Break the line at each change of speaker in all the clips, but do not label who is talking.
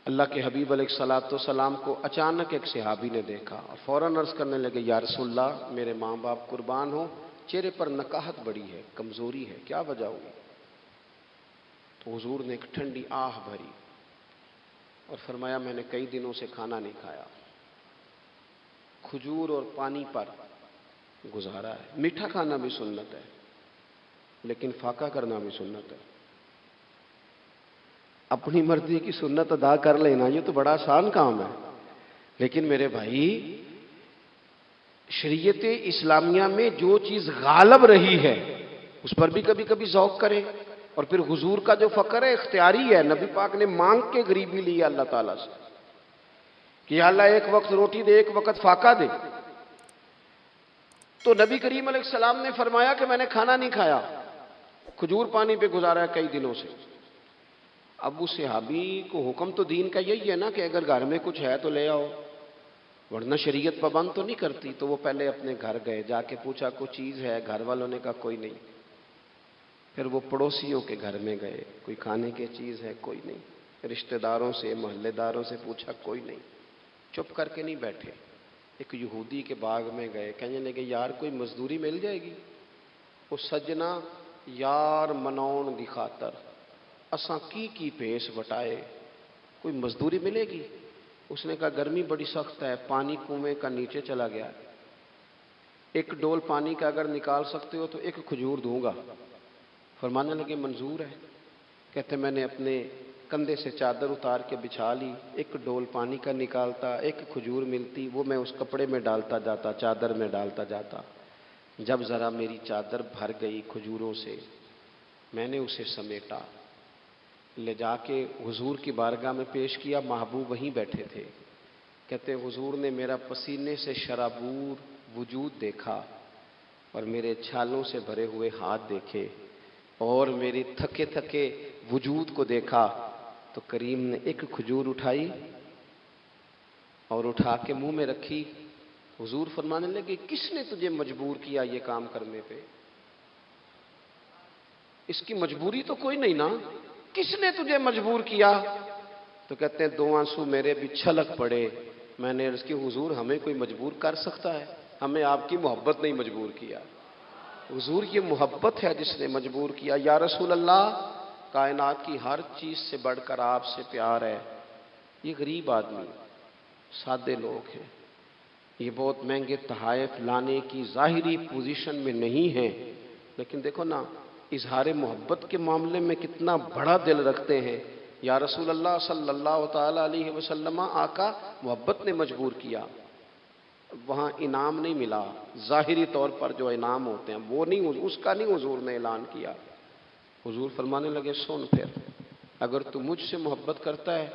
اللہ کے حبیب علیہ الصلوۃ والسلام کو اچانک ایک صحابی نے دیکھا اور فوراً عرض کرنے لگے یا رسول اللہ میرے ماں باپ قربان ہوں، چہرے پر نکاہت بڑی ہے، کمزوری ہے، کیا وجہ ہوئی؟ تو حضور نے ایک ٹھنڈی آہ بھری اور فرمایا میں نے کئی دنوں سے کھانا نہیں کھایا، کھجور اور پانی پر گزارا ہے۔ میٹھا کھانا بھی سنت ہے لیکن فاقہ کرنا بھی سنت ہے۔ اپنی مرضی کی سنت ادا کر لینا یہ تو بڑا آسان کام ہے، لیکن میرے بھائی شریعت اسلامیہ میں جو چیز غالب رہی ہے اس پر بھی کبھی کبھی ذوق کرے۔ اور پھر حضور کا جو فقر ہے اختیاری ہے، نبی پاک نے مانگ کے غریبی لی ہے اللہ تعالیٰ سے کہ یا اللہ ایک وقت روٹی دے، ایک وقت فاقہ دے۔ تو نبی کریم علیہ السلام نے فرمایا کہ میں نے کھانا نہیں کھایا، کھجور پانی پہ گزارا ہے کئی دنوں سے۔ اب اس صحابی کو حکم تو دین کا یہی ہے نا کہ اگر گھر میں کچھ ہے تو لے آؤ، ورنہ شریعت پابند تو نہیں کرتی۔ تو وہ پہلے اپنے گھر گئے، جا کے پوچھا کوئی چیز ہے؟ گھر والوں نے کہا کوئی نہیں۔ پھر وہ پڑوسیوں کے گھر میں گئے، کوئی کھانے کی چیز ہے؟ کوئی نہیں۔ رشتہ داروں سے، محلے داروں سے پوچھا، کوئی نہیں۔ چپ کر کے نہیں بیٹھے، ایک یہودی کے باغ میں گئے، کہنے لگے یار کوئی مزدوری مل جائے گی؟ وہ سجنا یار منون دی خاطر اساں کی پیش وٹائے، کوئی مزدوری ملے گی؟ اس نے کہا گرمی بڑی سخت ہے، پانی کنویں کا نیچے چلا گیا ہے، ایک ڈول پانی کا اگر نکال سکتے ہو تو ایک کھجور دوں گا۔ فرمانے لگے منظور ہے۔ کہتے میں نے اپنے کندھے سے چادر اتار کے بچھا لی، ایک ڈول پانی کا نکالتا، ایک کھجور ملتی، وہ میں اس کپڑے میں ڈالتا جاتا، چادر میں ڈالتا جاتا۔ جب ذرا میری چادر بھر گئی کھجوروں سے، میں نے اسے سمیٹا، لے جا کے حضور کی بارگاہ میں پیش کیا۔ محبوب وہیں بیٹھے تھے۔ کہتے حضور نے میرا پسینے سے شرابور وجود دیکھا اور میرے چھالوں سے بھرے ہوئے ہاتھ دیکھے اور میری تھکے تھکے وجود کو دیکھا تو کریم نے ایک کھجور اٹھائی اور اٹھا کے منہ میں رکھی۔ حضور فرمانے لگے کس نے تجھے مجبور کیا یہ کام کرنے پہ؟ اس کی مجبوری تو کوئی نہیں نا، کس نے تجھے مجبور کیا؟ تو کہتے ہیں دو آنسو میرے بھی چھلک پڑے۔ میں نے عرض کی حضور ہمیں کوئی مجبور کر سکتا ہے؟ ہمیں آپ کی محبت نہیں مجبور کیا، حضور یہ محبت ہے جس نے مجبور کیا۔ یا رسول اللہ کائنات کی ہر چیز سے بڑھ کر آپ سے پیار ہے۔ یہ غریب آدمی، سادے لوگ ہیں، یہ بہت مہنگے تحائف لانے کی ظاہری پوزیشن میں نہیں ہیں، لیکن دیکھو نا اظہار محبت کے معاملے میں کتنا بڑا دل رکھتے ہیں۔ یا رسول اللہ صلی اللہ تعالی علیہ وسلم آقا محبت نے مجبور کیا، وہاں انعام نہیں ملا، ظاہری طور پر جو انعام ہوتے ہیں وہ نہیں، اس کا نہیں حضور نے اعلان کیا۔ حضور فرمانے لگے سن پھر اگر تو مجھ سے محبت کرتا ہے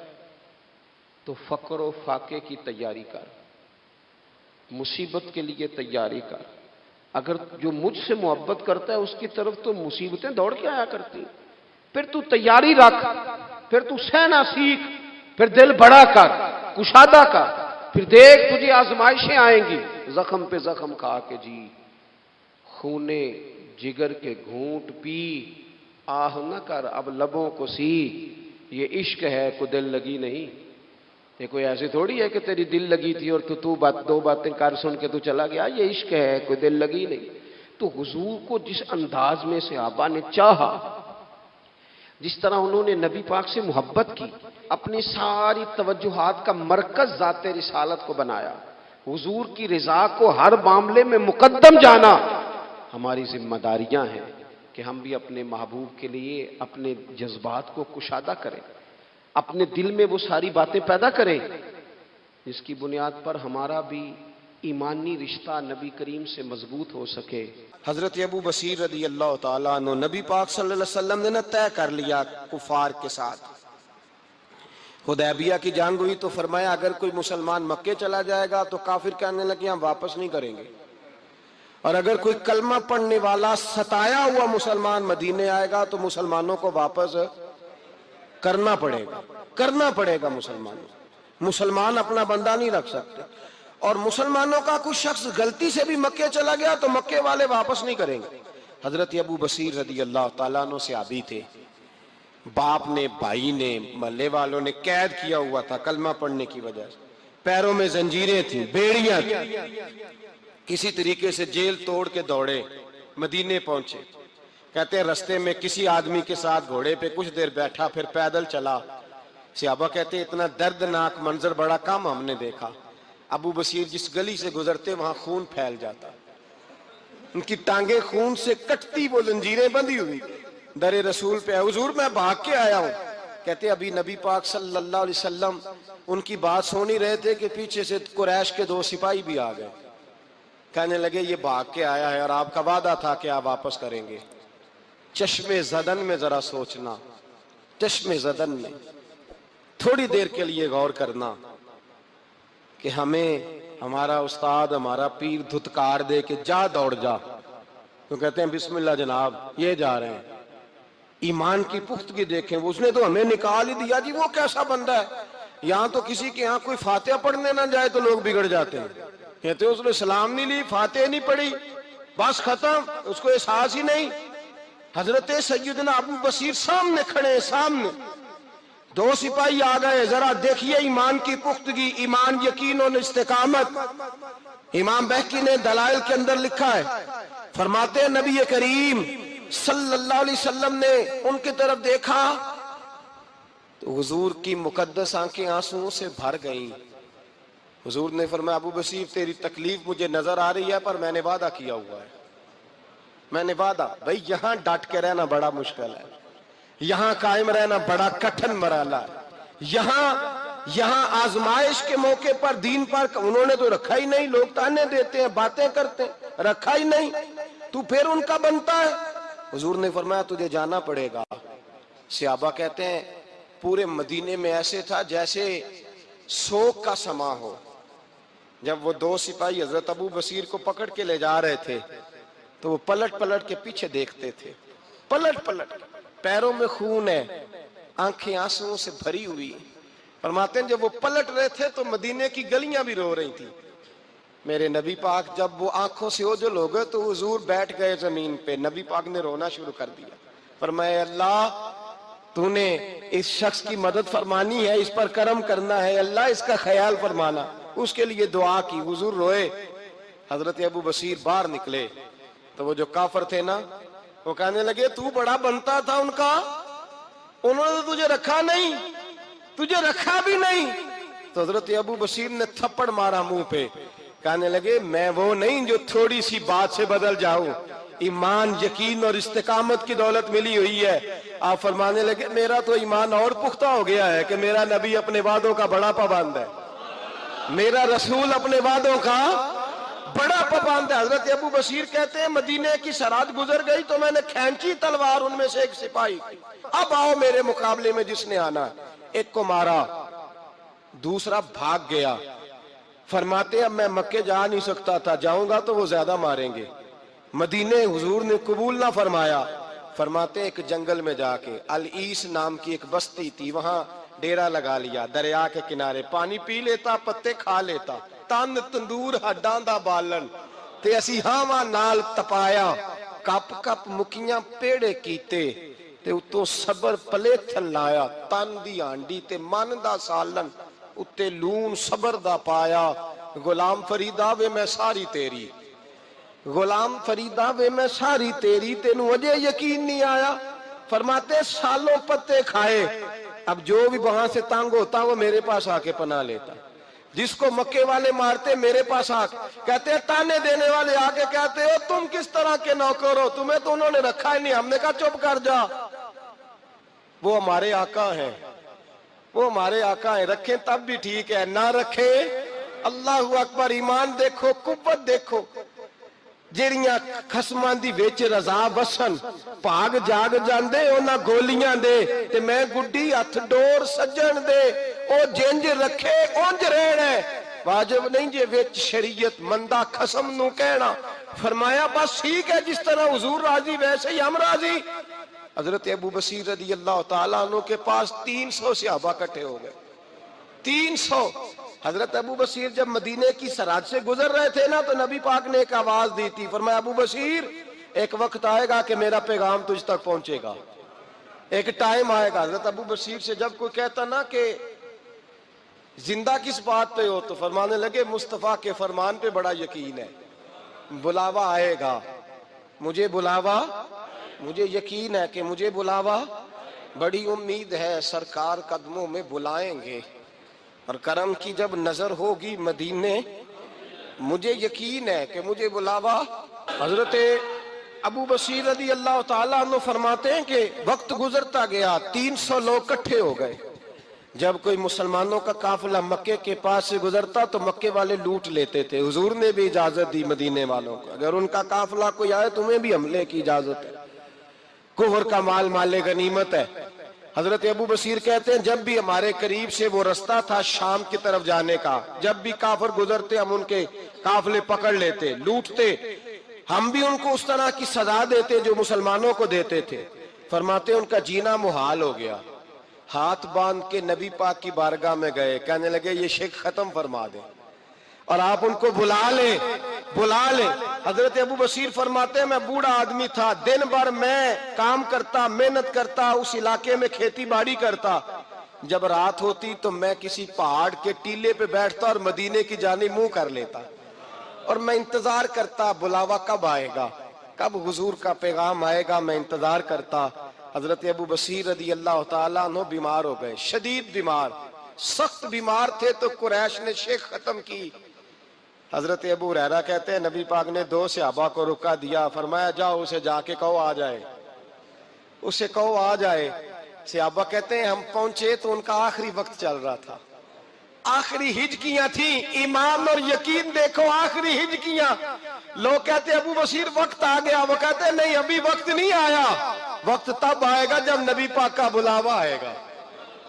تو فقر و فاقے کی تیاری کر، مصیبت کے لیے تیاری کر۔ اگر جو مجھ سے محبت کرتا ہے اس کی طرف تو مصیبتیں دوڑ کے آیا کرتی، پھر تو تیاری رکھ، پھر تو سہنا سیکھ، پھر دل بڑا کر، کشادہ کر، پھر دیکھ تجھے آزمائشیں آئیں گی، زخم پہ زخم کھا کے جی، خونے جگر کے گھونٹ پی، آہ نہ کر اب لبوں کو سی، یہ عشق ہے کوئی دل لگی نہیں۔ یہ کوئی ایسی تھوڑی ہے کہ تیری دل لگی تھی اور تو دو باتیں کر سن کے تو چلا گیا، یہ عشق ہے کوئی دل لگی نہیں۔ تو حضور کو جس انداز میں صحابہ نے چاہا، جس طرح انہوں نے نبی پاک سے محبت کی، اپنی ساری توجہات کا مرکز ذات رسالت کو بنایا، حضور کی رضا کو ہر معاملے میں مقدم جانا، ہماری ذمہ داریاں ہیں کہ ہم بھی اپنے محبوب کے لیے اپنے جذبات کو کشادہ کریں، اپنے دل میں وہ ساری باتیں پیدا کریں جس کی بنیاد پر ہمارا بھی ایمانی رشتہ نبی کریم سے مضبوط ہو سکے۔ حضرت ابو بصیر رضی اللہ تعالیٰ عنہ، نبی پاک صلی اللہ علیہ وسلم نے طے کر لیا کفار کے ساتھ، حدیبیہ کی جنگ ہوئی تو فرمایا اگر کوئی مسلمان مکے چلا جائے گا تو کافر کہنے لگے ہم واپس نہیں کریں گے، اور اگر کوئی کلمہ پڑھنے والا ستایا ہوا مسلمان مدینے آئے گا تو مسلمانوں کو واپس کرنا پڑے گا مسلمان اپنا بندہ نہیں رکھ سکتے، اور مسلمانوں کا کوئی شخص غلطی سے بھی مکے چلا گیا تو مکے والے واپس نہیں کریں گے۔ حضرت ابو بصیر رضی اللہ تعالیٰ عنہ صحابی تھے،
باپ نے، بھائی نے، محلے والوں نے قید کیا ہوا تھا کلمہ پڑھنے کی وجہ سے، پیروں میں زنجیریں تھیں، بیڑیاں تھیں، کسی طریقے سے جیل توڑ کے دوڑے، مدینے پہنچے۔ کہتے ہیں رستے میں کسی آدمی کے ساتھ گھوڑے پہ کچھ دیر بیٹھا، پھر پیدل چلا۔ صحابہ کہتے ہیں اتنا دردناک منظر بڑا کم ہم نے دیکھا۔ ابو بصیر جس گلی سے گزرتے وہاں خون پھیل جاتا، ان کی ٹانگیں خون سے کٹتی، وہ زنجیریں بندھی ہوئی، در رسول پہ حضور میں بھاگ کے آیا ہوں۔ کہتے ابھی نبی پاک صلی اللہ علیہ وسلم ان کی بات سن ہی رہے تھے کہ پیچھے سے قریش کے 2 سپاہی بھی آ گئے۔ کہنے لگے یہ بھاگ کے آیا ہے اور آپ کا وعدہ تھا کہ آپ واپس کریں گے۔ چشم زدن میں ذرا سوچنا، چشم زدن میں تھوڑی دیر کے لیے غور کرنا کہ ہمیں ہمارا استاد، ہمارا پیر دھتکار دے کہ جا دوڑ جا، تو کہتے ہیں بسم اللہ جناب یہ جا رہے ہیں۔ ایمان کی پختگی دیکھیں، اس نے تو ہمیں نکال ہی دیا جی، وہ کیسا بندہ ہے۔ یہاں تو کسی کے یہاں کوئی فاتحہ پڑھنے نہ جائے تو لوگ بگڑ جاتے ہیں، کہتے ہیں اس نے سلام نہیں لی، فاتحہ نہیں پڑھی، بس ختم، اس کو احساس ہی نہیں۔ حضرت سیدنا ابو بصیر سامنے کھڑے، سامنے 2 سپاہی آ گئے، ذرا دیکھیے ایمان کی پختگی، ایمان، یقین اور استقامت۔ امام بہقی نے دلائل کے اندر لکھا ہے، فرماتے ہیں نبی کریم صلی اللہ علیہ وسلم نے ان کی طرف دیکھا تو حضور کی مقدس آنکھیں آنسوؤں سے بھر گئیں۔ حضور نے فرمایا ابو بصیر تیری تکلیف مجھے نظر آ رہی ہے، پر میں نے وعدہ کیا ہوا ہے، میں نے وعدہ۔ بھئی یہاں ڈٹ کے رہنا بڑا مشکل ہے، یہاں قائم رہنا بڑا کٹھن مرحلہ ہے، یہاں آزمائش کے موقع پر دین پر انہوں نے تو رکھا ہی نہیں، لوگ تانے دیتے ہیں، باتیں کرتے ہیں، رکھا ہی نہیں، تو پھر ان کا بنتا ہے۔ حضور نے فرمایا تجھے جانا پڑے گا۔ صحابہ کہتے ہیں پورے مدینے میں ایسے تھا جیسے سوگ کا سما ہو۔ جب وہ 2 سپاہی حضرت ابو بصیر کو پکڑ کے لے جا رہے تھے تو وہ پلٹ پلٹ کے پیچھے دیکھتے تھے، پلٹ پلٹ، پیروں میں خون ہے، آنکھیں آنسوؤں سے بھری ہوئی۔ فرماتے ہیں جب وہ پلٹ رہے تھے تو مدینے کی گلیاں بھی رو رہی تھی۔ میرے نبی پاک جب وہ آنکھوں سے اوجھل ہو گئے تو حضور بیٹھ گئے زمین پہ، نبی پاک نے رونا شروع کر دیا۔ فرمایا اللہ تو نے اس شخص کی مدد فرمانی ہے، اس پر کرم کرنا ہے، اللہ اس کا خیال فرمانا، اس کے لیے دعا کی، حضور روئے۔ حضرت ابو بصیر باہر نکلے تو وہ جو کافر تھے نا، وہ کہنے لگے تو بڑا بنتا تھا ان کا، انہوں نے تجھے رکھا نہیں، تجھے رکھا بھی نہیں۔ تو حضرت ابو بصیر نے تھپڑ مارا منہ پہ، کہنے لگے میں وہ نہیں جو تھوڑی سی بات سے بدل جاؤں، ایمان، یقین اور استقامت کی دولت ملی ہوئی ہے۔ آپ فرمانے لگے میرا تو ایمان اور پختہ ہو گیا ہے کہ میرا نبی اپنے وعدوں کا بڑا پابند ہے، میرا رسول اپنے وعدوں کا بڑا پابند ہے۔ حضرت ابو بصیر کہتے ہیں مدینے کی سرحد گزر گئی تو میں نے کھینچی تلوار ان میں سے ایک سپاہی کی، اب آؤ میرے مقابلے میں جس نے آنا ہے۔ ایک کو مارا، دوسرا بھاگ گیا۔ فرماتے اب میں مکے جا نہیں سکتا تھا، جاؤں گا تو وہ زیادہ ماریں گے، مدینے حضور نے قبول نہ فرمایا۔ فرماتے ایک جنگل میں جا کے العیس نام کی ایک بستی تھی، وہاں ڈیرا لگا لیا، دریا کے کنارے، پانی پی لیتا، پتے کھا لیتا، تن تندور ہڈاں دا بالن تے اسی ہاواں نال تپایا، کپ کپ مکیاں پیڑے کیتے تے اتوں صبر پلیتھن لایا، تن دی ہانڈی تے من دا سالن اتے لون صبر دا پایا۔ غلام فریدا وے میں ساری تیری، غلام فریدا وے میں ساری تیری، تینوں وجہ یقین نہیں آیا۔ فرماتے سالوں پتے کھائے، اب جو بھی وہاں سے تانگ ہوتا وہ میرے پاس آ کے پناہ لیتا، جس کو مکے والے مارتے میرے پاس آ کے کہتے ہیں، تانے دینے والے آ کے کہتے ہو تم کس طرح کے نوکر ہو، تمہیں تو انہوں نے رکھا ہی نہیں۔ ہم نے کہا چپ کر جا، وہ ہمارے آقا ہیں، وہ ہمارے آقا ہیں، رکھیں تب بھی ٹھیک ہے، نہ رکھیں اللہ اکبر۔ ایمان دیکھو، قوت دیکھو، جیڑیاں خسماں دی وچ رضا وسن، بھاگ جاگ جاندے انہاں گولیاں دے تے میں گڈی ہتھ ڈور سجن دے، او جنج رکھے اونج رہنا ہے، واجب نہیں جے وچ شریعت مندہ خسم نو کہنا۔ فرمایا بس ٹھیک ہے، جس طرح حضور راضی ویسے ہی ہم راضی۔ حضرت ابو بصیر رضی اللہ تعالیٰ عنہ کے پاس 300 صحابہ کٹھے ہو گئے، 300۔ حضرت ابو بصیر جب مدینے کی سرحد سے گزر رہے تھے نا تو نبی پاک نے ایک آواز دی تھی، فرمایا ابو بصیر ایک وقت آئے گا کہ میرا پیغام تجھ تک پہنچے گا، ایک ٹائم آئے گا حضرت ابو بصیر سے جب کوئی کہتا نا کہ زندہ کس بات پہ ہو، تو فرمانے لگے مصطفیٰ کے فرمان پہ بڑا یقین ہے، بلاوا آئے گا، مجھے بلاوا، مجھے یقین ہے کہ مجھے بلاوا، بڑی امید ہے سرکار قدموں میں بلائیں گے، اور کرم کی جب نظر ہوگی مدینے، مجھے یقین ہے کہ مجھے بلاوا۔ حضرت ابو بصیر رضی اللہ تعالیٰ عنہ فرماتے ہیں کہ وقت گزرتا گیا، 300 لوگ اکٹھے ہو گئے۔ جب کوئی مسلمانوں کا قافلہ مکے کے پاس سے گزرتا تو مکے والے لوٹ لیتے تھے۔ حضور نے بھی اجازت دی مدینے والوں کو، اگر ان کا قافلہ کوئی آئے تمہیں بھی حملے کی اجازت ہے، کفر کا مال مال غنیمت ہے۔ حضرت ابو بصیر کہتے ہیں جب بھی ہمارے قریب سے وہ رستہ تھا شام کی طرف جانے کا، جب بھی کافر گزرتے ہم ان کے قافلے پکڑ لیتے، لوٹتے، ہم بھی ان کو اس طرح کی سزا دیتے جو مسلمانوں کو دیتے تھے۔ فرماتے ان کا جینا محال ہو گیا، ہاتھ باندھ کے نبی پاک کی بارگاہ میں گئے، کہنے لگے یہ شرک ختم فرما دیں اور آپ ان کو بلا لیں، بلا لیں۔ حضرت ابو بصیر فرماتے ہیں میں بوڑھا آدمی تھا، دن بھر میں کام کرتا، محنت کرتا، اس علاقے میں کھیتی باڑی کرتا، جب رات ہوتی تو میں کسی پہاڑ کے ٹیلے پہ بیٹھتا اور مدینے کی جانب منہ کر لیتا، اور میں انتظار کرتا بلاوا کب آئے گا، کب حضور کا پیغام آئے گا، میں انتظار کرتا۔ حضرت ابو بصیر رضی اللہ تعالیٰ عنہ بیمار ہو گئے، شدید بیمار، سخت بیمار تھے، تو قریش نے شیخ ختم کی۔ حضرت ابو ہریرہ کہتے ہیں نبی پاک نے 2 صحابہ کو رکا دیا، فرمایا جاؤ اسے جا کے کہو آ جائے، اسے کہو آ جائے۔ صحابہ کہتے ہیں ہم پہنچے تو ان کا آخری وقت چل رہا تھا، آخری ہجکیاں تھیں، ایمان اور یقین دیکھو، آخری ہجکیاں۔ لوگ کہتے ہیں ابو بصیر وقت آ گیا، وہ کہتے ہیں نہیں ابھی وقت نہیں آیا، وقت تب آئے گا جب نبی پاک کا بلاوا آئے گا۔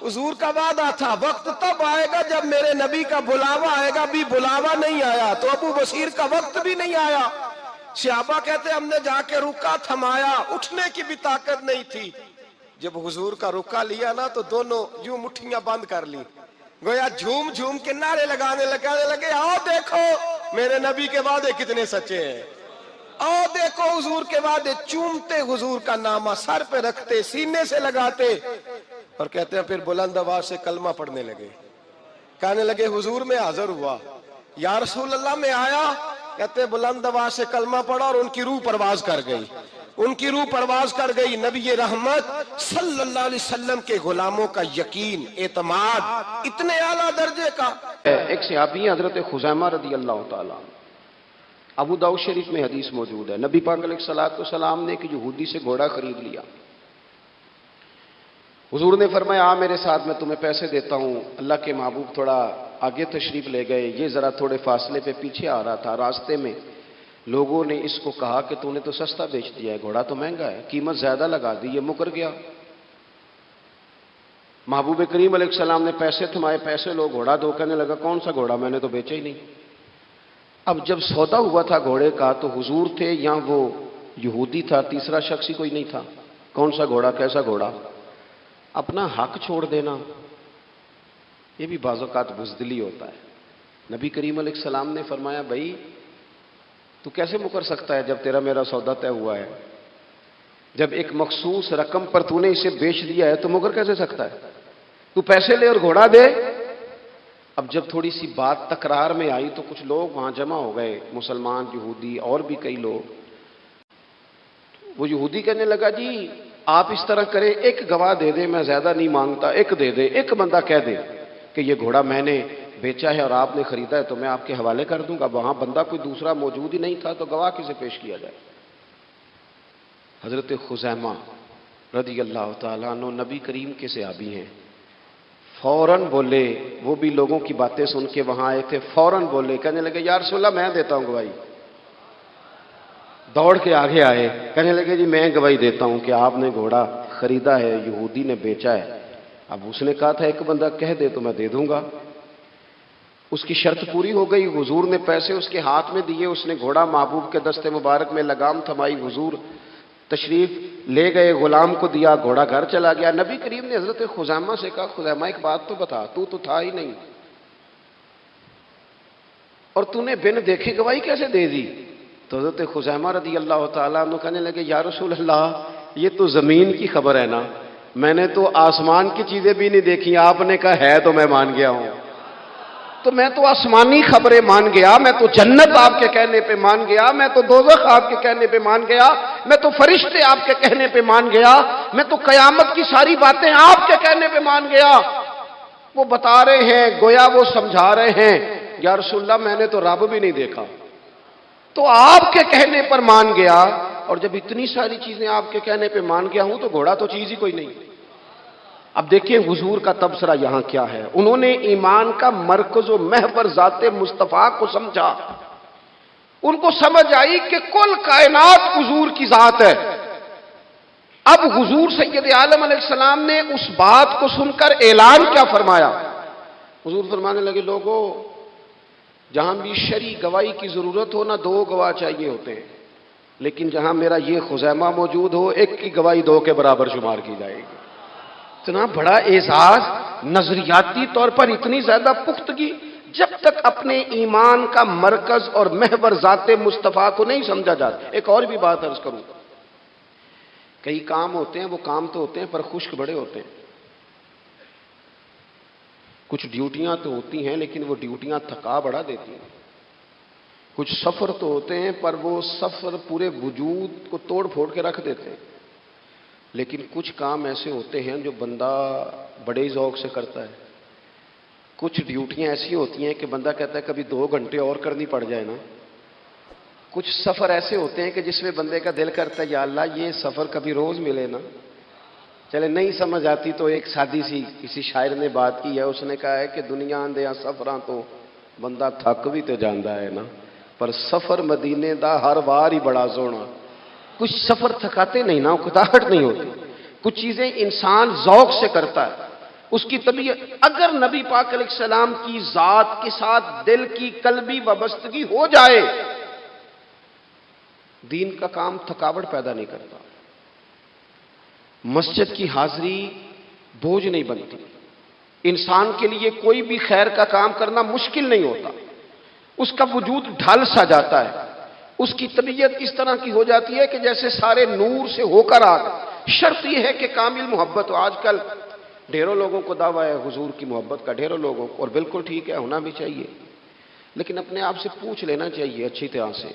حضور کا وعدہ تھا وقت تب آئے گا جب میرے نبی کا بلاوا آئے گا، بھی بلاوا نہیں آیا تو ابو بصیر کا وقت بھی نہیں آیا۔ صحابہ کہتے ہیں ہم نے جا کے رکا تھمایا، اٹھنے کی بھی طاقت نہیں تھی۔ جب حضور کا رکا لیا نا تو دونوں یوں مٹھیاں بند کر لی، گویا جھوم جھوم کے نعرے لگانے لگے آؤ دیکھو میرے نبی کے وعدے کتنے سچے ہیں، آؤ دیکھو حضور کے وعدے، چومتے حضور کا نامہ، سر پہ رکھتے، سینے سے لگاتے، اور کہتے ہیں پھر بلند آواز سے کلمہ پڑھنے لگے، کہنے لگے حضور میں حاضر ہوا، یا رسول اللہ میں آیا، کہتے ہیں بلند آواز سے کلمہ پڑھا اور ان کی روح پرواز کر گئی، ان کی روح پرواز کر گئی۔ نبی رحمت صلی اللہ علیہ وسلم کے غلاموں کا یقین، اعتماد اتنے اعلیٰ درجے کا۔
ایک صحابی حضرت خزیمہ رضی اللہ تعالیٰ عنہ، ابو داؤد شریف میں حدیث موجود ہے، نبی پاک علیہ السلام نے ایک یہودی سے گھوڑا خرید لیا، حضور نے فرمایا آ میرے ساتھ میں تمہیں پیسے دیتا ہوں۔ اللہ کے محبوب تھوڑا آگے تشریف لے گئے، یہ ذرا تھوڑے فاصلے پہ پیچھے آ رہا تھا، راستے میں لوگوں نے اس کو کہا کہ تو نے تو سستا بیچ دیا ہے، گھوڑا تو مہنگا ہے، قیمت زیادہ لگا دی، یہ مکر گیا۔ محبوب کریم علیہ السلام نے پیسے تھمائے، پیسے لو، گھوڑا دو، کہنے لگا کون سا گھوڑا، میں نے تو بیچا ہی نہیں۔ اب جب سودا ہوا تھا گھوڑے کا تو حضور تھے یا وہ یہودی تھا، تیسرا شخص ہی کوئی نہیں تھا، کون سا گھوڑا، کیسا گھوڑا۔ اپنا حق چھوڑ دینا یہ بھی بعض اوقات بزدلی ہوتا ہے۔ نبی کریم علیہ السلام نے فرمایا بھائی تو کیسے مکر سکتا ہے جب تیرا میرا سودا طے ہوا ہے، جب ایک مخصوص رقم پر تو نے اسے بیچ دیا ہے تو مکر کیسے سکتا ہے، تو پیسے لے اور گھوڑا دے۔ اب جب تھوڑی سی بات تکرار میں آئی تو کچھ لوگ وہاں جمع ہو گئے، مسلمان، یہودی اور بھی کئی لوگ۔ وہ یہودی کہنے لگا جی آپ اس طرح کریں، ایک گواہ دے دے، میں زیادہ نہیں مانگتا، ایک دے دے، ایک بندہ کہہ دے کہ یہ گھوڑا میں نے بیچا ہے اور آپ نے خریدا ہے تو میں آپ کے حوالے کر دوں گا۔ وہاں بندہ کوئی دوسرا موجود ہی نہیں تھا تو گواہ کسے پیش کیا جائے۔ حضرت خزیمہ رضی اللہ تعالیٰ عنہ نبی کریم کے صحابی ہیں، فوراً بولے، وہ بھی لوگوں کی باتیں سن کے وہاں آئے تھے، فوراً بولے، کہنے لگے یا رسول اللہ میں دیتا ہوں گواہی۔ دوڑ کے آگے آئے، کہنے لگے جی میں گواہی دیتا ہوں کہ آپ نے گھوڑا خریدا ہے، یہودی نے بیچا ہے۔ اب اس نے کہا تھا ایک بندہ کہہ دے تو میں دے دوں گا۔ اس کی شرط پوری ہو گئی، حضور نے پیسے اس کے ہاتھ میں دیے، اس نے گھوڑا محبوب کے دستے مبارک میں لگام تھمائی، حضور تشریف لے گئے، غلام کو دیا، گھوڑا گھر چلا گیا۔ نبی کریم نے حضرت خزیمہ سے کہا خزیمہ ایک بات تو بتا، تو تھا ہی نہیں اور تو نے بن دیکھے گواہی کیسے دے دی؟ تو حضرت خزیمہ رضی اللہ تعالیٰ عنہ کہنے لگے یا رسول اللہ یہ تو زمین کی خبر ہے نا، میں نے تو آسمان کی چیزیں بھی نہیں دیکھی، آپ نے کہا ہے تو میں مان گیا ہوں۔ تو میں تو آسمانی خبریں مان گیا، میں تو جنت آپ کے کہنے پہ مان گیا، میں تو دوزخ آپ کے کہنے پہ مان گیا، میں تو فرشتے آپ کے کہنے پہ مان گیا، میں تو قیامت کی ساری باتیں آپ کے کہنے پہ مان گیا۔ وہ بتا رہے ہیں، گویا وہ سمجھا رہے ہیں، یا رسول اللہ میں نے تو رب بھی نہیں دیکھا، تو آپ کے کہنے پر مان گیا۔ اور جب اتنی ساری چیزیں آپ کے کہنے پہ مان گیا ہوں تو گھوڑا تو چیز ہی کوئی نہیں۔ اب دیکھیں حضور کا تبصرہ یہاں کیا ہے۔ انہوں نے ایمان کا مرکز و محور ذات مصطفیٰ کو سمجھا، ان کو سمجھ آئی کہ کل کائنات حضور کی ذات ہے۔ اب حضور سید عالم علیہ السلام نے اس بات کو سن کر اعلان کیا فرمایا؟ حضور فرمانے لگے، لوگوں جہاں بھی شرعی گواہی کی ضرورت ہو نہ دو گواہ چاہیے ہوتے ہیں، لیکن جہاں میرا یہ خزیمہ موجود ہو، ایک کی گواہی دو کے برابر شمار کی جائے گی۔ اتنا بڑا اعزاز، نظریاتی طور پر اتنی زیادہ پختگی، جب تک اپنے ایمان کا مرکز اور محور ذات مصطفیٰ کو نہیں سمجھا جاتا۔ ایک اور بھی بات عرض کروں، کئی کام ہوتے ہیں، وہ کام تو ہوتے ہیں پر خشک بڑے ہوتے ہیں۔ کچھ ڈیوٹیاں تو ہوتی ہیں لیکن وہ ڈیوٹیاں تھکا بڑا دیتی ہیں۔ کچھ سفر تو ہوتے ہیں پر وہ سفر پورے وجود کو توڑ پھوڑ کے رکھ دیتے ہیں۔ لیکن کچھ کام ایسے ہوتے ہیں جو بندہ بڑے ذوق سے کرتا ہے۔ کچھ ڈیوٹیاں ایسی ہوتی ہیں کہ بندہ کہتا ہے کبھی 2 گھنٹے اور کرنی پڑ جائے نا۔ کچھ سفر ایسے ہوتے ہیں کہ جس میں بندے کا دل کرتا ہے یا اللہ یہ سفر کبھی روز ملے نا۔ چلے نہیں سمجھ آتی تو ایک سادی سی کسی شاعر نے بات کی ہے، اس نے کہا ہے کہ دنیا اندیاں سفراں تو بندہ تھک بھی تے جاندا ہے نا، پر سفر مدینے دا ہر وار ہی بڑا سونا۔ کچھ سفر تھکاتے نہیں نا، اکتاہٹ نہیں ہوتی۔ کچھ چیزیں انسان ذوق سے کرتا ہے، اس کی طبیعت۔ اگر نبی پاک علیہ السلام کی ذات کے ساتھ دل کی قلبی وابستگی ہو جائے، دین کا کام تھکاوٹ پیدا نہیں کرتا۔ مسجد کی حاضری بوجھ نہیں بنتی۔ انسان کے لیے کوئی بھی خیر کا کام کرنا مشکل نہیں ہوتا، اس کا وجود ڈھل سا جاتا ہے، اس کی طبیعت اس طرح کی ہو جاتی ہے کہ جیسے سارے نور سے ہو کر آ گئے۔ شرط یہ ہے کہ کامل محبت ہو۔ آج کل ڈھیروں لوگوں کو دعویٰ ہے حضور کی محبت کا، ڈھیروں لوگوں کو، اور بالکل ٹھیک ہے، ہونا بھی چاہیے، لیکن اپنے آپ سے پوچھ لینا چاہیے اچھی طرح سے،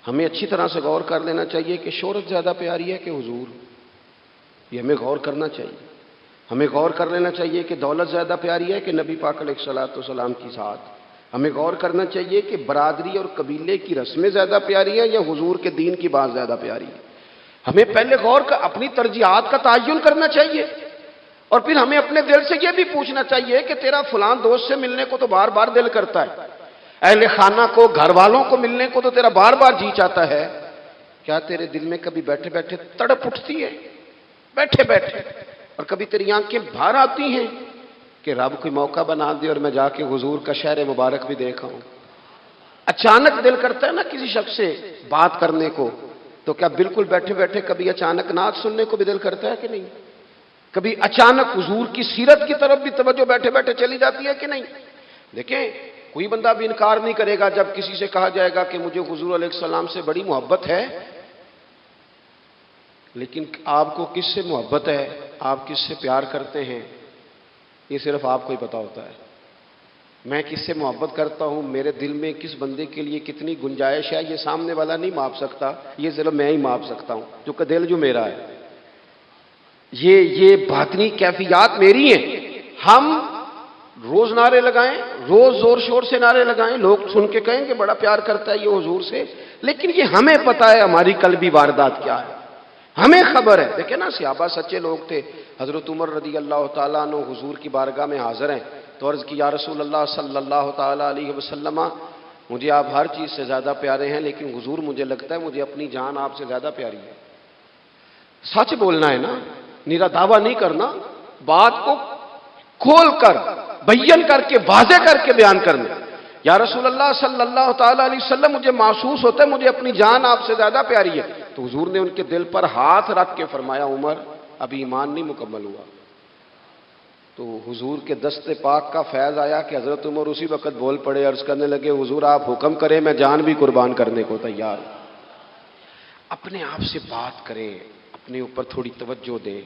ہمیں اچھی طرح سے غور کر لینا چاہیے کہ شہرت زیادہ پیاری ہے کہ حضور؟ یہ ہمیں غور کرنا چاہیے۔ ہمیں غور کر لینا چاہیے کہ دولت زیادہ پیاری ہے کہ نبی پاک علیہ الصلوۃ والسلام کی ذات؟ ہمیں غور کرنا چاہیے کہ برادری اور قبیلے کی رسمیں زیادہ پیاری ہیں یا حضور کے دین کی بات زیادہ پیاری ہے؟ ہمیں پہلے غور کر اپنی ترجیحات کا تعین کرنا چاہیے، اور پھر ہمیں اپنے دل سے یہ بھی پوچھنا چاہیے کہ تیرا فلاں دوست سے ملنے کو تو بار بار دل کرتا ہے، اہل خانہ کو، گھر والوں کو ملنے کو تو تیرا بار بار جی چاہتا ہے، کیا تیرے دل میں کبھی بیٹھے بیٹھے تڑپ اٹھتی ہے؟ بیٹھے بیٹھے، اور کبھی تیری آنکھیں باہر آتی ہیں کہ رب کوئی موقع بنا دے اور میں جا کے حضور کا شہر مبارک بھی دیکھا ہوں؟ اچانک دل کرتا ہے نا کسی شخص سے بات کرنے کو، تو کیا بالکل بیٹھے بیٹھے کبھی اچانک نعت سننے کو بھی دل کرتا ہے کہ نہیں؟ کبھی اچانک حضور کی سیرت کی طرف بھی توجہ بیٹھے بیٹھے چلی جاتی ہے کہ نہیں؟ دیکھیں، کوئی بندہ بھی انکار نہیں کرے گا جب کسی سے کہا جائے گا کہ مجھے حضور علیہ السلام سے بڑی محبت ہے، لیکن آپ کو کس سے محبت ہے، آپ کس سے پیار کرتے ہیں، یہ صرف آپ کو ہی پتا ہوتا ہے۔ میں کس سے محبت کرتا ہوں، میرے دل میں کس بندے کے لیے کتنی گنجائش ہے، یہ سامنے والا نہیں ماپ سکتا، یہ صرف میں ہی ماپ سکتا ہوں، جو کہ دل جو میرا ہے۔ یہ باطنی کیفیات میری ہیں۔ ہم روز نعرے لگائیں، روز زور شور سے نعرے لگائیں، لوگ سن کے کہیں کہ بڑا پیار کرتا ہے یہ حضور سے، لیکن یہ ہمیں پتا ہے ہماری قلبی واردات کیا ہے، ہمیں خبر ہے۔ دیکھیں نا، صحابہ سچے لوگ تھے۔ حضرت عمر رضی اللہ تعالیٰ عنہ حضور کی بارگاہ میں حاضر ہیں تو عرض کی، یا رسول اللہ صلی اللہ تعالیٰ علیہ وسلم، مجھے آپ ہر چیز سے زیادہ پیارے ہیں، لیکن حضور مجھے لگتا ہے مجھے اپنی جان آپ سے زیادہ پیاری ہے۔ سچ بولنا ہے نا، نیرا دعویٰ نہیں کرنا، بات کو کھول کر بیان کر کے واضح کر کے بیان کرنا۔ یا رسول اللہ صلی اللہ تعالیٰ علیہ وسلم، مجھے محسوس ہوتا ہے مجھے اپنی جان آپ سے زیادہ پیاری ہے، تو حضور نے ان کے دل پر ہاتھ رکھ کے فرمایا، عمر ابھی ایمان نہیں مکمل ہوا۔ تو حضور کے دست پاک کا فیض آیا کہ حضرت عمر اسی وقت بول پڑے، عرض کرنے لگے، حضور آپ حکم کریں، میں جان بھی قربان کرنے کو تیار ہوں۔ اپنے آپ سے بات کریں، اپنے اوپر تھوڑی توجہ دیں،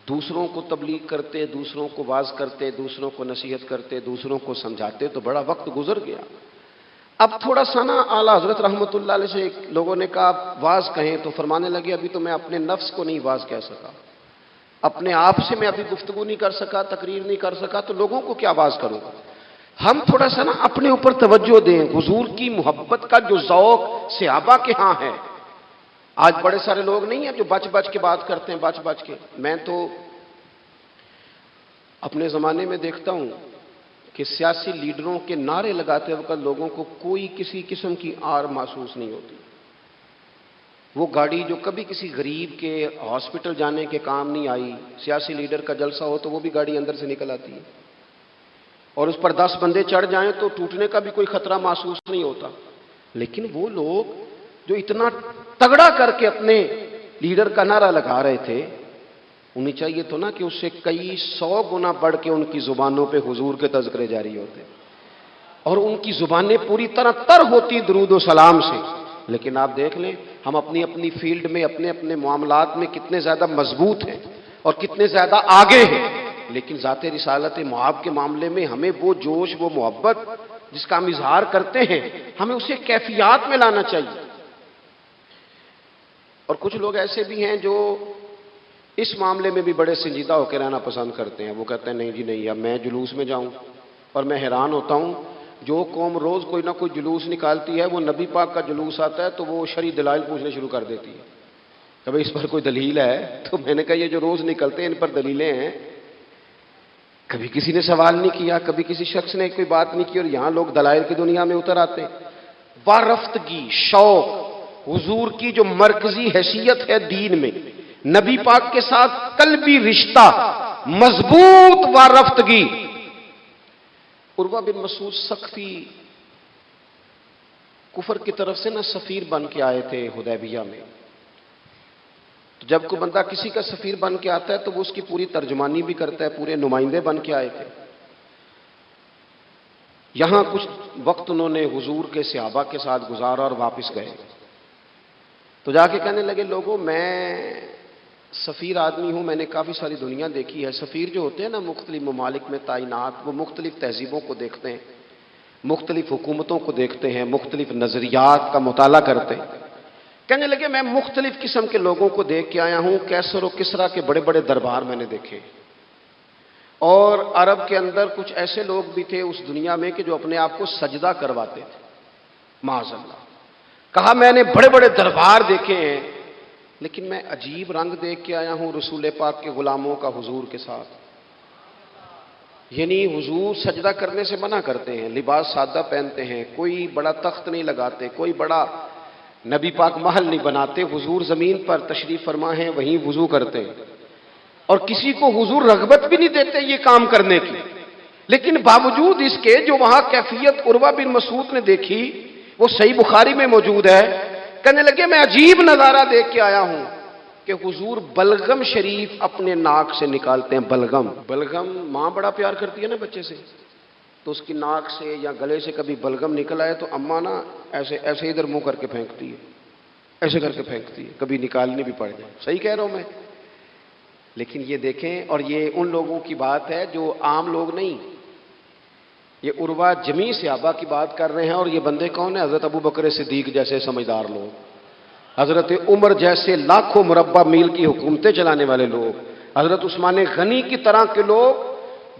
دوسروں کو تبلیغ کرتے، دوسروں کو واعظ کرتے، دوسروں کو نصیحت کرتے، دوسروں کو سمجھاتے تو بڑا وقت گزر گیا۔ اب تھوڑا سا نا اعلیٰ حضرت رحمۃ اللہ علیہ سے لوگوں نے کہا آپ واعظ کہیں، تو فرمانے لگے ابھی تو میں اپنے نفس کو نہیں واعظ کہہ سکا، اپنے آپ سے میں ابھی گفتگو نہیں کر سکا، تقریر نہیں کر سکا، تو لوگوں کو کیا واعظ کروں گا۔ ہم تھوڑا سا نا اپنے اوپر توجہ دیں، حضور کی محبت کا جو ذوق صحابہ کے ہاں ہے۔ آج بڑے سارے لوگ نہیں ہیں جو بچ بچ کے بات کرتے ہیں، بچ بچ کے۔ میں تو اپنے زمانے میں دیکھتا ہوں کہ سیاسی لیڈروں کے نعرے لگاتے وقت لوگوں کو کوئی کسی قسم کی آر محسوس نہیں ہوتی۔ وہ گاڑی جو کبھی کسی غریب کے ہاسپٹل جانے کے کام نہیں آئی، سیاسی لیڈر کا جلسہ ہو تو وہ بھی گاڑی اندر سے نکل آتی ہے، اور اس پر 10 بندے چڑھ جائیں تو ٹوٹنے کا بھی کوئی خطرہ محسوس نہیں ہوتا۔ لیکن وہ لوگ جو اتنا تگڑا کر کے اپنے لیڈر کا نعرہ لگا رہے تھے، انہیں چاہیے تو نا کہ اس سے کئی 100 گنا بڑھ کے ان کی زبانوں پہ حضور کے تذکرے جاری ہوتے، اور ان کی زبانیں پوری طرح تر ہوتی درود و سلام سے۔ لیکن آپ دیکھ لیں ہم اپنی اپنی فیلڈ میں، اپنے اپنے معاملات میں کتنے زیادہ مضبوط ہیں اور کتنے زیادہ آگے ہیں، لیکن ذات رسالت معاب کے معاملے میں ہمیں وہ جوش، وہ محبت جس کا ہم اظہار کرتے ہیں، ہمیں اسے کیفیات میں لانا چاہیے۔ اور کچھ لوگ ایسے بھی ہیں جو اس معاملے میں بھی بڑے سنجیدہ ہو کے رہنا پسند کرتے ہیں۔ وہ کہتے ہیں نہیں جی نہیں، اب میں جلوس میں جاؤں، اور میں حیران ہوتا ہوں جو قوم روز کوئی نہ کوئی جلوس نکالتی ہے، وہ نبی پاک کا جلوس آتا ہے تو وہ شرعی دلائل پوچھنے شروع کر دیتی ہے کہ بھئی اس پر کوئی دلیل ہے؟ تو میں نے کہا یہ جو روز نکلتے ہیں ان پر دلیلیں ہیں؟ کبھی کسی نے سوال نہیں کیا، کبھی کسی شخص نے کوئی بات نہیں کی، اور یہاں لوگ دلائل کی دنیا میں اتر آتے ہیں۔ وارفتگی، شوق، حضور کی جو مرکزی حیثیت ہے دین میں، نبی پاک کے ساتھ قلبی رشتہ، مضبوط وارفتگی۔ عروہ بن مسعود ثقفی کفر کی طرف سے نہ سفیر بن کے آئے تھے حدیبیہ میں۔ تو جب کوئی بندہ کسی کا سفیر بن کے آتا ہے تو وہ اس کی پوری ترجمانی بھی کرتا ہے، پورے نمائندے بن کے آئے تھے۔ یہاں کچھ وقت انہوں نے حضور کے صحابہ کے ساتھ گزارا اور واپس گئے، تو جا کے کہنے لگے لوگوں میں سفیر آدمی ہوں، میں نے کافی ساری دنیا دیکھی ہے۔ سفیر جو ہوتے ہیں نا مختلف ممالک میں تعینات، وہ مختلف تہذیبوں کو دیکھتے ہیں، مختلف حکومتوں کو دیکھتے ہیں، مختلف نظریات کا مطالعہ کرتے ہیں۔ کہنے لگے میں مختلف قسم کے لوگوں کو دیکھ کے آیا ہوں، کیسر و کسریٰ کے بڑے بڑے دربار میں نے دیکھے، اور عرب کے اندر کچھ ایسے لوگ بھی تھے اس دنیا میں کہ جو اپنے آپ کو سجدہ کرواتے تھے، معاذ اللہ۔ کہا میں نے بڑے بڑے دربار دیکھے ہیں، لیکن میں عجیب رنگ دیکھ کے آیا ہوں رسول پاک کے غلاموں کا حضور کے ساتھ۔ یعنی حضور سجدہ کرنے سے منع کرتے ہیں، لباس سادہ پہنتے ہیں، کوئی بڑا تخت نہیں لگاتے، کوئی بڑا نبی پاک محل نہیں بناتے، حضور زمین پر تشریف فرما ہیں وہیں وضو کرتے ہیں، اور کسی کو حضور رغبت بھی نہیں دیتے یہ کام کرنے کی۔ لیکن باوجود اس کے جو وہاں کیفیت عروہ بن مسعود نے دیکھی وہ صحیح بخاری میں موجود ہے۔ کہنے لگے میں عجیب نظارہ دیکھ کے آیا ہوں کہ حضور بلغم شریف اپنے ناک سے نکالتے ہیں۔ بلغم ماں بڑا پیار کرتی ہے نا بچے سے، تو اس کی ناک سے یا گلے سے کبھی بلغم نکل آئے تو اماں نا ایسے ایسے ادھر منہ کر کے پھینکتی ہے، ایسے کر کے پھینکتی ہے، کبھی نکالنے بھی پڑ جائے۔ صحیح کہہ رہا ہوں میں؟ لیکن یہ دیکھیں، اور یہ ان لوگوں کی بات ہے جو عام لوگ نہیں، یہ عروہ جمیع صحابہ کی بات کر رہے ہیں۔ اور یہ بندے کون ہیں؟ حضرت ابو بکر صدیق جیسے سمجھدار لوگ، حضرت عمر جیسے لاکھوں مربع میل کی حکومتیں چلانے والے لوگ، حضرت عثمان غنی کی طرح کے لوگ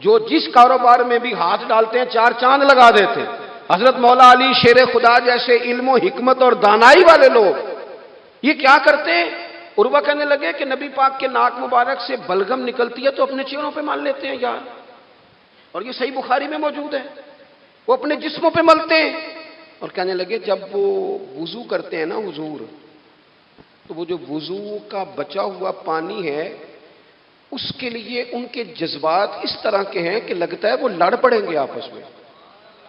جو جس کاروبار میں بھی ہاتھ ڈالتے ہیں 4 چاند لگا دیتے ہیں، حضرت مولا علی شیر خدا جیسے علم و حکمت اور دانائی والے لوگ، یہ کیا کرتے ہیں؟ عروہ کہنے لگے کہ نبی پاک کے ناک مبارک سے بلغم نکلتی ہے تو اپنے چہروں پہ مان لیتے ہیں یار، اور یہ صحیح بخاری میں موجود ہے، وہ اپنے جسموں پہ ملتے ہیں۔ اور کہنے لگے جب وہ وضو کرتے ہیں نا حضور، تو وہ جو وضو کا بچا ہوا پانی ہے اس کے لیے ان کے جذبات اس طرح کے ہیں کہ لگتا ہے وہ لڑ پڑیں گے آپس میں،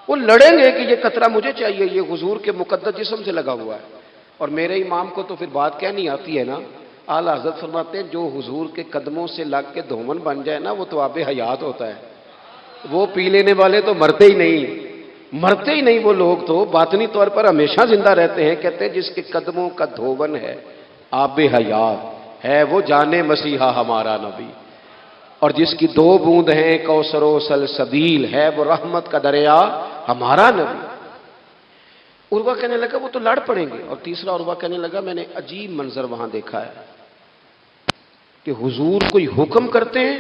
وہ لڑیں گے کہ یہ قطرہ مجھے چاہیے، یہ حضور کے مقدس جسم سے لگا ہوا ہے۔ اور میرے امام کو تو پھر بات کیا نہیں آتی ہے نا، اعلیٰ حضرت فرماتے ہیں جو حضور کے قدموں سے لگ کے دھومن بن جائے نا وہ تو آب حیات ہوتا ہے، وہ پی لینے والے تو مرتے ہی نہیں وہ لوگ تو باطنی طور پر ہمیشہ زندہ رہتے ہیں۔ کہتے ہیں جس کے قدموں کا دھوون ہے آب حیات ہے، وہ جانے مسیحا ہمارا نبی۔ اور جس کی 2 بوند ہیں کوثر و سلسبیل ہے وہ رحمت کا دریا ہمارا نبی۔ عروہ کہنے لگا وہ تو لڑ پڑیں گے، اور تیسرا عروہ کہنے لگا میں نے عجیب منظر وہاں دیکھا ہے کہ حضور کوئی حکم کرتے ہیں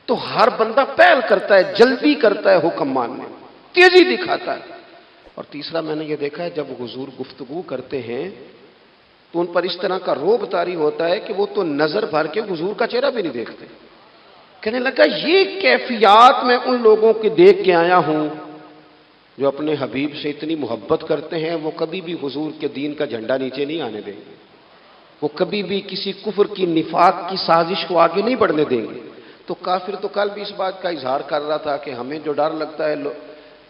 تو ہر بندہ پہل کرتا ہے، جلدی کرتا ہے حکم ماننے، تیزی دکھاتا ہے۔ اور تیسرا میں نے یہ دیکھا ہے جب حضور گفتگو کرتے ہیں تو ان پر اس طرح کا روب طاری ہوتا ہے کہ وہ تو نظر بھر کے حضور کا چہرہ بھی نہیں دیکھتے۔ کہنے لگا یہ کیفیات میں ان لوگوں کے دیکھ کے آیا ہوں جو اپنے حبیب سے اتنی محبت کرتے ہیں، وہ کبھی بھی حضور کے دین کا جھنڈا نیچے نہیں آنے دیں گے، وہ کبھی بھی کسی کفر کی نفاق کی سازش کو آگے نہیں بڑھنے دیں گے۔ تو کافر تو کل بھی اس بات کا اظہار کر رہا تھا کہ ہمیں جو ڈر لگتا ہے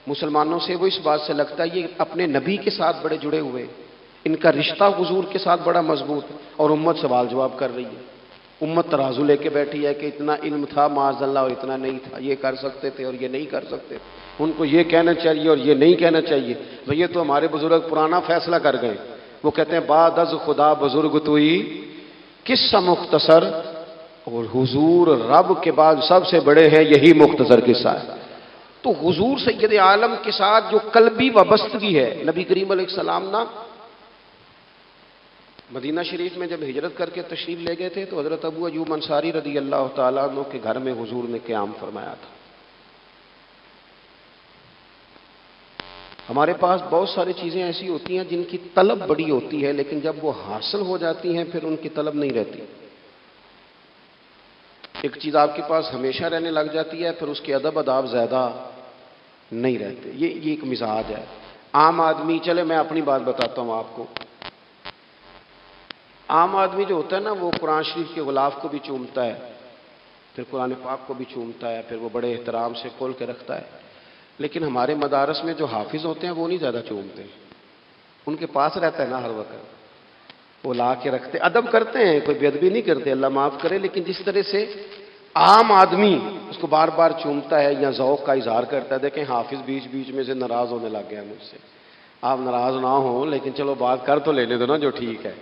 مسلمانوں سے، وہ اس بات سے لگتا ہے یہ اپنے نبی کے ساتھ بڑے جڑے ہوئے، ان کا رشتہ حضور کے ساتھ بڑا مضبوط، اور امت سوال جواب کر رہی ہے۔ امت ترازو لے کے بیٹھی ہے کہ اتنا علم تھا معاذ اللہ اور اتنا نہیں تھا، یہ کر سکتے تھے اور یہ نہیں کر سکتے، ان کو یہ کہنا چاہیے اور یہ نہیں کہنا چاہیے۔ بھئی یہ تو ہمارے بزرگ پرانا فیصلہ کر گئے، وہ کہتے ہیں بعد از خدا بزرگ توئی قصہ مختصر، اور حضور رب کے بعد سب سے بڑے ہیں، یہی مختصر قصہ ہے۔ تو حضور سید عالم کے ساتھ جو قلبی وابستگی ہے، نبی کریم علیہ السلام نا مدینہ شریف میں جب ہجرت کر کے تشریف لے گئے تھے تو حضرت ابو ایوب انصاری رضی اللہ تعالیٰ عنہ کے گھر میں حضور نے قیام فرمایا تھا۔ ہمارے پاس بہت ساری چیزیں ایسی ہوتی ہیں جن کی طلب بڑی ہوتی ہے، لیکن جب وہ حاصل ہو جاتی ہیں پھر ان کی طلب نہیں رہتی۔ ایک چیز آپ کے پاس ہمیشہ رہنے لگ جاتی ہے، پھر اس کے ادب آداب زیادہ نہیں رہتے۔ یہ ایک مزاج ہے عام آدمی۔ چلے میں اپنی بات بتاتا ہوں آپ کو۔ عام آدمی جو ہوتا ہے نا وہ قرآن شریف کے غلاف کو بھی چومتا ہے، پھر قرآن پاک کو بھی چومتا ہے، پھر وہ بڑے احترام سے کھول کے رکھتا ہے۔ لیکن ہمارے مدارس میں جو حافظ ہوتے ہیں وہ نہیں زیادہ چومتے، ان کے پاس رہتا ہے نا ہر وقت، وہ لا کے رکھتے، ادب کرتے ہیں، کوئی بے ادبی نہیں کرتے، اللہ معاف کرے، لیکن جس طرح سے عام آدمی اس کو بار بار چومتا ہے یا ذوق کا اظہار کرتا ہے۔ دیکھیں حافظ بیچ بیچ میں سے ناراض ہونے لگ گیا مجھ سے۔ آپ ناراض نہ ہوں، لیکن چلو بات کر تو لینے دو نا، جو ٹھیک ہے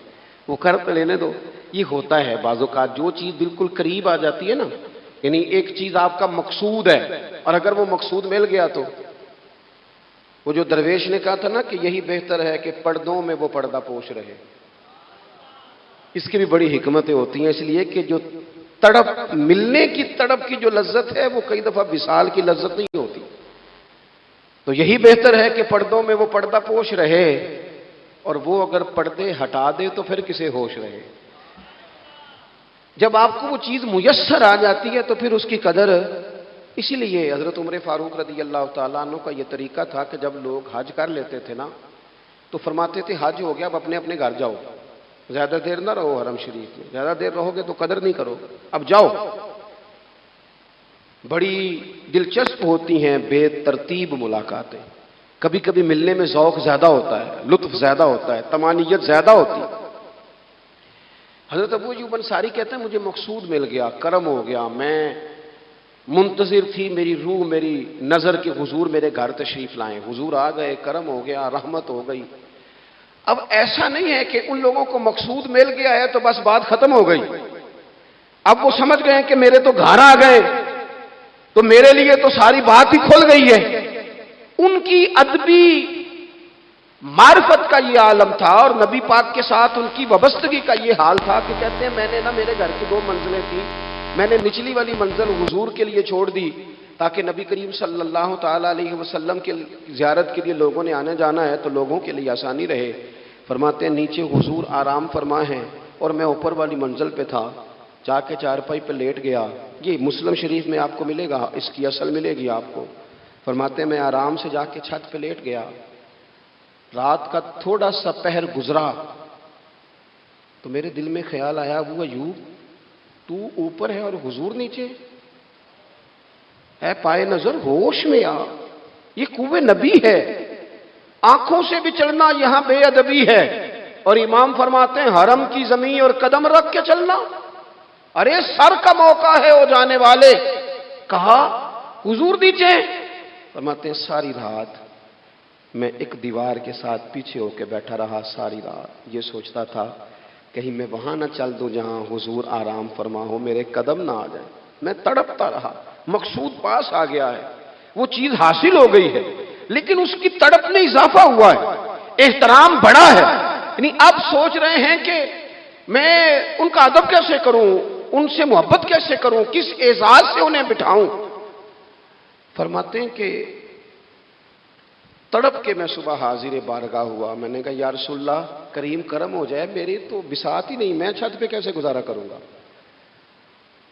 وہ کر تو لینے دو۔ یہ ہوتا ہے بعض اوقات، جو چیز بالکل قریب آ جاتی ہے نا، یعنی ایک چیز آپ کا مقصود ہے اور اگر وہ مقصود مل گیا تو وہ جو درویش نے کہا تھا نا کہ یہی بہتر ہے کہ پردوں میں وہ پردہ پوش رہے، اس کی بھی بڑی حکمتیں ہوتی ہیں، اس لیے کہ جو تڑپ، ملنے کی تڑپ کی جو لذت ہے وہ کئی دفعہ وصال کی لذت نہیں ہوتی، تو یہی بہتر ہے کہ پردوں میں وہ پردہ پوش رہے، اور وہ اگر پردے ہٹا دے تو پھر کسے ہوش رہے۔ جب آپ کو وہ چیز میسر آ جاتی ہے تو پھر اس کی قدر، اسی لیے حضرت عمر فاروق رضی اللہ تعالیٰ عنہ کا یہ طریقہ تھا کہ جب لوگ حج کر لیتے تھے نا تو فرماتے تھے حج ہو گیا، اب اپنے اپنے گھر جاؤ، زیادہ دیر نہ رہو حرم شریف میں، زیادہ دیر رہو گے تو قدر نہیں کرو، اب جاؤ۔ بڑی دلچسپ ہوتی ہیں بے ترتیب ملاقاتیں، کبھی کبھی ملنے میں ذوق زیادہ ہوتا ہے، لطف زیادہ ہوتا ہے، طمانینت زیادہ ہوتی ہے۔ حضرت ابو ایوب انصاری کہتے ہیں مجھے مقصود مل گیا، کرم ہو گیا، میں منتظر تھی، میری روح میری نظر کے حضور میرے گھر تشریف لائیں، حضور آ گئے، کرم ہو گیا، رحمت ہو گئی۔ اب ایسا نہیں ہے کہ ان لوگوں کو مقصود مل گیا ہے تو بس بات ختم ہو گئی، اب وہ سمجھ گئے کہ میرے تو گھر آ گئے تو میرے لیے تو ساری بات ہی کھل گئی ہے۔ ان کی ادبی معرفت کا یہ عالم تھا اور نبی پاک کے ساتھ ان کی وابستگی کا یہ حال تھا کہ کہتے ہیں میں نے نا، میرے گھر کی 2 منزلیں تھیں، میں نے نچلی والی منزل حضور کے لیے چھوڑ دی تاکہ نبی کریم صلی اللہ تعالیٰ علیہ وسلم کے زیارت کے لیے لوگوں نے آنے جانا ہے تو لوگوں کے لیے آسانی رہے۔ فرماتے ہیں نیچے حضور آرام فرما ہیں اور میں اوپر والی منزل پہ تھا، جا کے چارپائی پہ لیٹ گیا۔ یہ مسلم شریف میں آپ کو ملے گا، اس کی اصل ملے گی آپ کو۔ فرماتے ہیں میں آرام سے جا کے چھت پہ لیٹ گیا، رات کا تھوڑا سا پہر گزرا تو میرے دل میں خیال آیا ابو ایوب تو اوپر ہے اور حضور نیچے، اے پائے نظر ہوش میں آ، یہ کوہ نبی ہے، آنکھوں سے بچڑنا یہاں بے ادبی ہے، اور امام فرماتے ہیں حرم کی زمین اور قدم رکھ کے چلنا، ارے سر کا موقع ہے ہو جانے والے۔ کہا حضور نیچے، فرماتے ہیں ساری رات میں ایک دیوار کے ساتھ پیچھے ہو کے بیٹھا رہا، ساری رات یہ سوچتا تھا کہیں میں وہاں نہ چل دوں جہاں حضور آرام فرما ہو، میرے قدم نہ آ جائیں۔ میں تڑپتا رہا. مقصود پاس آ گیا ہے, وہ چیز حاصل ہو گئی ہے, لیکن اس کی تڑپ میں اضافہ ہوا ہے, احترام بڑا ہے. یعنی اب سوچ رہے ہیں کہ میں ان کا ادب کیسے کروں, ان سے محبت کیسے کروں, کس اعزاز سے انہیں بٹھاؤں. فرماتے ہیں کہ تڑپ کے میں صبح حاضر بارگاہ ہوا. میں نے کہا یا رسول اللہ کریم کرم ہو جائے, میری تو بساط ہی نہیں, میں چھت پہ کیسے گزارا کروں گا.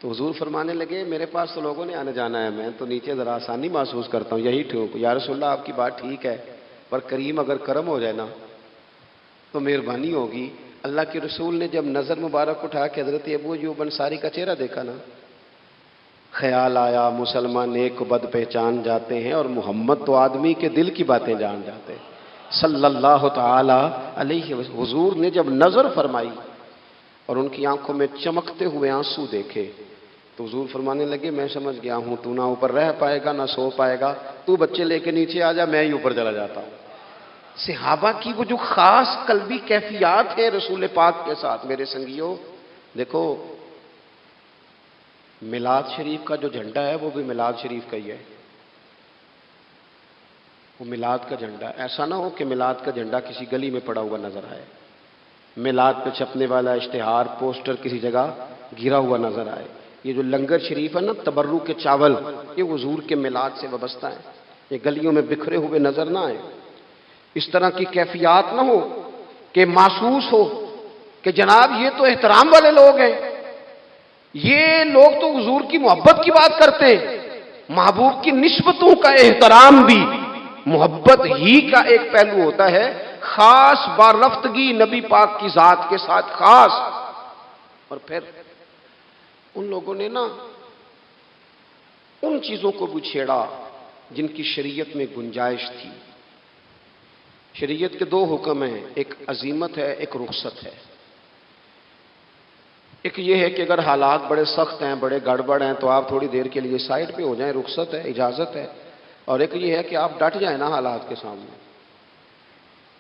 تو حضور فرمانے لگے میرے پاس تو لوگوں نے آنے جانا ہے, میں تو نیچے ذرا آسانی محسوس کرتا ہوں, یہی ٹھیک. یا رسول اللہ آپ کی بات ٹھیک ہے, پر کریم اگر کرم ہو جائے نا تو مہربانی ہوگی. اللہ کے رسول نے جب نظر مبارک اٹھا کے حضرت ابو ایوب انصاری کا چہرہ دیکھا نا, خیال آیا مسلمان نیک و بد پہچان جاتے ہیں اور محمد تو آدمی کے دل کی باتیں جان جاتے ہیں صلی اللہ تعالی علیہ وسلم. حضور نے جب نظر فرمائی اور ان کی آنکھوں میں چمکتے ہوئے آنسو دیکھے تو حضور فرمانے لگے میں سمجھ گیا ہوں تو نہ اوپر رہ پائے گا نہ سو پائے گا, تو بچے لے کے نیچے آ جا, میں ہی اوپر چلا جاتا ہوں. صحابہ کی وہ جو خاص قلبی کیفیات ہے رسول پاک کے ساتھ. میرے سنگیوں دیکھو, میلاد شریف کا جو جھنڈا ہے وہ بھی میلاد شریف کا ہی ہے, وہ میلاد کا جھنڈا. ایسا نہ ہو کہ میلاد کا جھنڈا کسی گلی میں پڑا ہوا نظر آئے, میلاد پہ چھپنے والا اشتہار پوسٹر کسی جگہ گرا ہوا نظر آئے. یہ جو لنگر شریف ہے نا, تبرک کے چاول, یہ حضور کے میلاد سے وابستہ ہیں, یہ گلیوں میں بکھرے ہوئے نظر نہ آئے. اس طرح کی کیفیات نہ ہو کہ محسوس ہو کہ جناب یہ تو احترام والے لوگ ہیں, یہ لوگ تو حضور کی محبت کی بات کرتے ہیں. محبوب کی نسبتوں کا احترام بھی محبت ہی کا ایک پہلو ہوتا ہے, خاص بارفتگی نبی پاک کی ذات کے ساتھ خاص. اور پھر ان لوگوں نے نا ان چیزوں کو بھی چھیڑا جن کی شریعت میں گنجائش تھی. شریعت کے دو حکم ہیں, ایک عزیمت ہے ایک رخصت ہے. ایک یہ ہے کہ اگر حالات بڑے سخت ہیں بڑے گڑبڑ ہیں تو آپ تھوڑی دیر کے لیے سائڈ پہ ہو جائیں, رخصت ہے اجازت ہے. اور ایک یہ ہے کہ آپ ڈٹ جائیں نا حالات کے سامنے,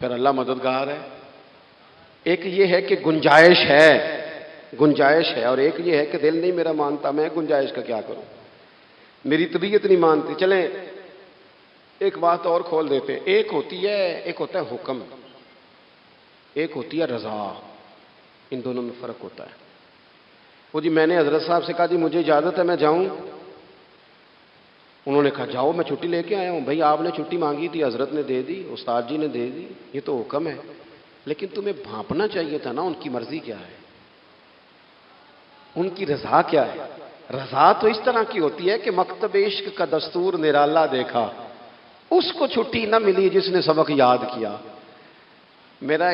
پھر اللہ مددگار ہے. ایک یہ ہے کہ گنجائش ہے, اور ایک یہ ہے کہ دل نہیں میرا مانتا, میں گنجائش کا کیا کروں, میری طبیعت نہیں مانتی. چلیں ایک بات اور کھول دیتے ہیں, ایک ہوتا ہے حکم, ایک ہوتی ہے رضا. ان دونوں میں فرق ہوتا ہے. وہ جی میں نے حضرت صاحب سے کہا جی مجھے اجازت ہے میں جاؤں, انہوں نے کہا جاؤ میں چھٹی لے کے آیا ہوں. بھائی آپ نے چھٹی مانگی تھی, حضرت نے دے دی, استاد جی نے دے دی, یہ تو حکم ہے, لیکن تمہیں بھانپنا چاہیے تھا نا ان کی مرضی کیا ہے, ان کی رضا کیا ہے. رضا تو اس طرح کی ہوتی ہے کہ مکتب عشق کا دستور نرالا دیکھا, اس کو چھٹی نہ ملی جس نے سبق یاد کیا. میرا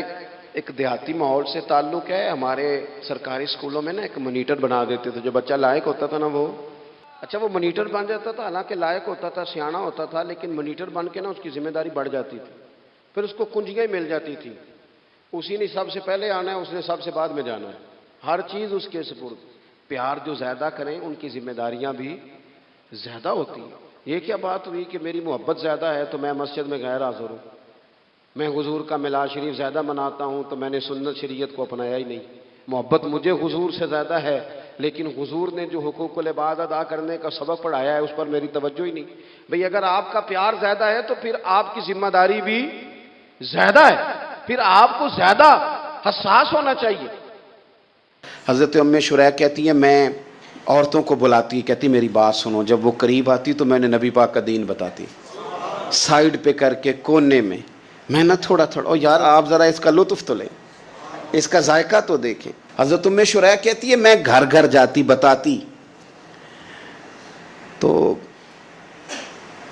ایک دیہاتی ماحول سے تعلق ہے. ہمارے سرکاری اسکولوں میں نا ایک مانیٹر بنا دیتے تھے, جو بچہ لائق ہوتا تھا نا وہ مانیٹر بن جاتا تھا, حالانکہ لائق ہوتا تھا سیانا ہوتا تھا, لیکن مانیٹر بن کے نا اس کی ذمہ داری بڑھ جاتی تھی. پھر اس کو کنجیاں مل جاتی تھی, اسی نے سب سے پہلے آنا ہے, اس نے سب سے بعد میں جانا ہے, ہر چیز اس کے سپرد. پیار جو زیادہ کریں ان کی ذمہ داریاں بھی زیادہ ہوتی ہیں. یہ کیا بات ہوئی کہ میری محبت زیادہ ہے تو میں مسجد میں غیر حاضر ہوں, میں حضور کا میلاد شریف زیادہ مناتا ہوں تو میں نے سنت شریعت کو اپنایا ہی نہیں. محبت مجھے حضور سے زیادہ ہے, لیکن حضور نے جو حقوق العباد ادا کرنے کا سبق پڑھایا ہے اس پر میری توجہ ہی نہیں. بھئی اگر آپ کا پیار زیادہ ہے تو پھر آپ کی ذمہ داری بھی زیادہ ہے, پھر آپ کو زیادہ حساس ہونا چاہیے. حضرت ام شریح کہتی ہیں میں عورتوں کو بلاتی, کہتی میری بات سنو. جب وہ قریب آتی تو میں نے نبی پاک کا دین بتاتی, سائیڈ پہ کر کے کونے میں نہ تھوڑا او یار آپ ذرا اس کا لطف تو لیں, اس کا ذائقہ تو دیکھیں. حضرت ام شریح کہتی ہے میں گھر گھر جاتی بتاتی, تو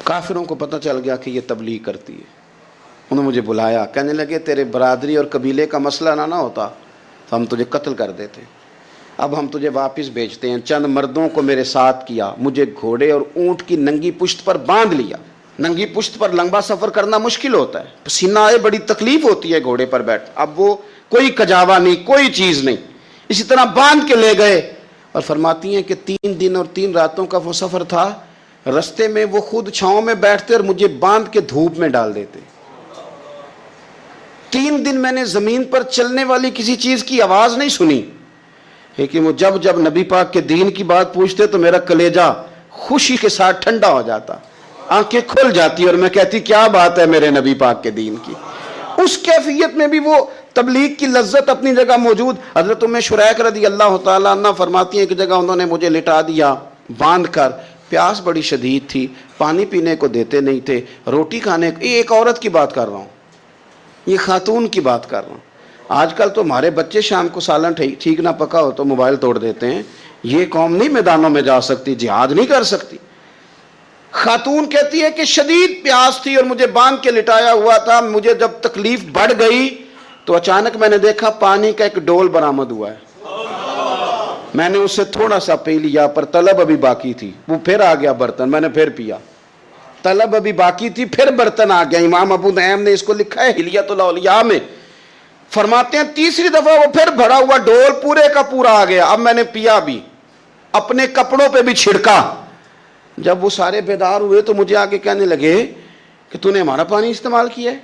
کافروں کو پتہ چل گیا کہ یہ تبلیغ کرتی ہے. انہوں نے مجھے بلایا, کہنے لگے تیرے برادری اور قبیلے کا مسئلہ نہ ہوتا تو ہم تجھے قتل کر دیتے, اب ہم تجھے واپس بھیجتے ہیں. چند مردوں کو میرے ساتھ کیا, مجھے گھوڑے اور اونٹ کی ننگی پشت پر باندھ لیا. ننگی پشت پر لمبا سفر کرنا مشکل ہوتا ہے, پسینہ آئے, بڑی تکلیف ہوتی ہے گھوڑے پر بیٹھ. اب وہ کوئی کجاوا نہیں, کوئی چیز نہیں, اسی طرح باندھ کے لے گئے. اور فرماتی ہیں کہ 3 دن اور 3 راتوں کا وہ سفر تھا. رستے میں وہ خود چھاؤں میں بیٹھتے اور مجھے باندھ کے دھوپ میں ڈال دیتے. 3 دن میں نے زمین پر چلنے والی کسی چیز کی آواز نہیں سنی, لیکن وہ جب جب نبی پاک کے دین کی بات پوچھتے تو میرا کلیجہ خوشی کے ساتھ ٹھنڈا ہو جاتا, آنکھیں کھل جاتی اور میں کہتی کیا بات ہے میرے نبی پاک کے دین کی. اس کیفیت میں بھی وہ تبلیغ کی لذت اپنی جگہ موجود. حضرت ام شریک رضی اللہ تعالیٰ عنہ فرماتی ہیں کہ جگہ انہوں نے مجھے لٹا دیا باندھ کر, پیاس بڑی شدید تھی, پانی پینے کو دیتے نہیں تھے, روٹی کھانے کو, یہ ایک عورت کی بات کر رہا ہوں, یہ خاتون کی بات کر رہا ہوں. آج کل تو ہمارے بچے شام کو سالن ٹھیک نہ پکا ہو تو موبائل توڑ دیتے ہیں. یہ قوم نہیں میدانوں میں جا سکتی, جہاد نہیں کر سکتی. خاتون کہتی ہے کہ شدید پیاس تھی اور مجھے باندھ کے لٹایا ہوا تھا. مجھے جب تکلیف بڑھ گئی تو اچانک میں نے دیکھا پانی کا ایک ڈول برآمد ہوا ہے. میں نے اس سے تھوڑا سا پی لیا, پر طلب ابھی باقی تھی. وہ پھر آ گیا برتن, میں نے پھر پیا. طلب ابھی باقی تھی, پھر برتن آ گیا. امام ابو نعیم نے اس کو لکھا ہے حلیۃ الاولیاء میں, فرماتے ہیں تیسری دفعہ وہ پھر بھرا ہوا ڈول پورے کا پورا آ گیا. اب میں نے پیا بھی, اپنے کپڑوں پہ بھی چھڑکا. جب وہ سارے بیدار ہوئے تو مجھے آگے کہنے لگے کہ تو نے ہمارا پانی استعمال کیا ہے.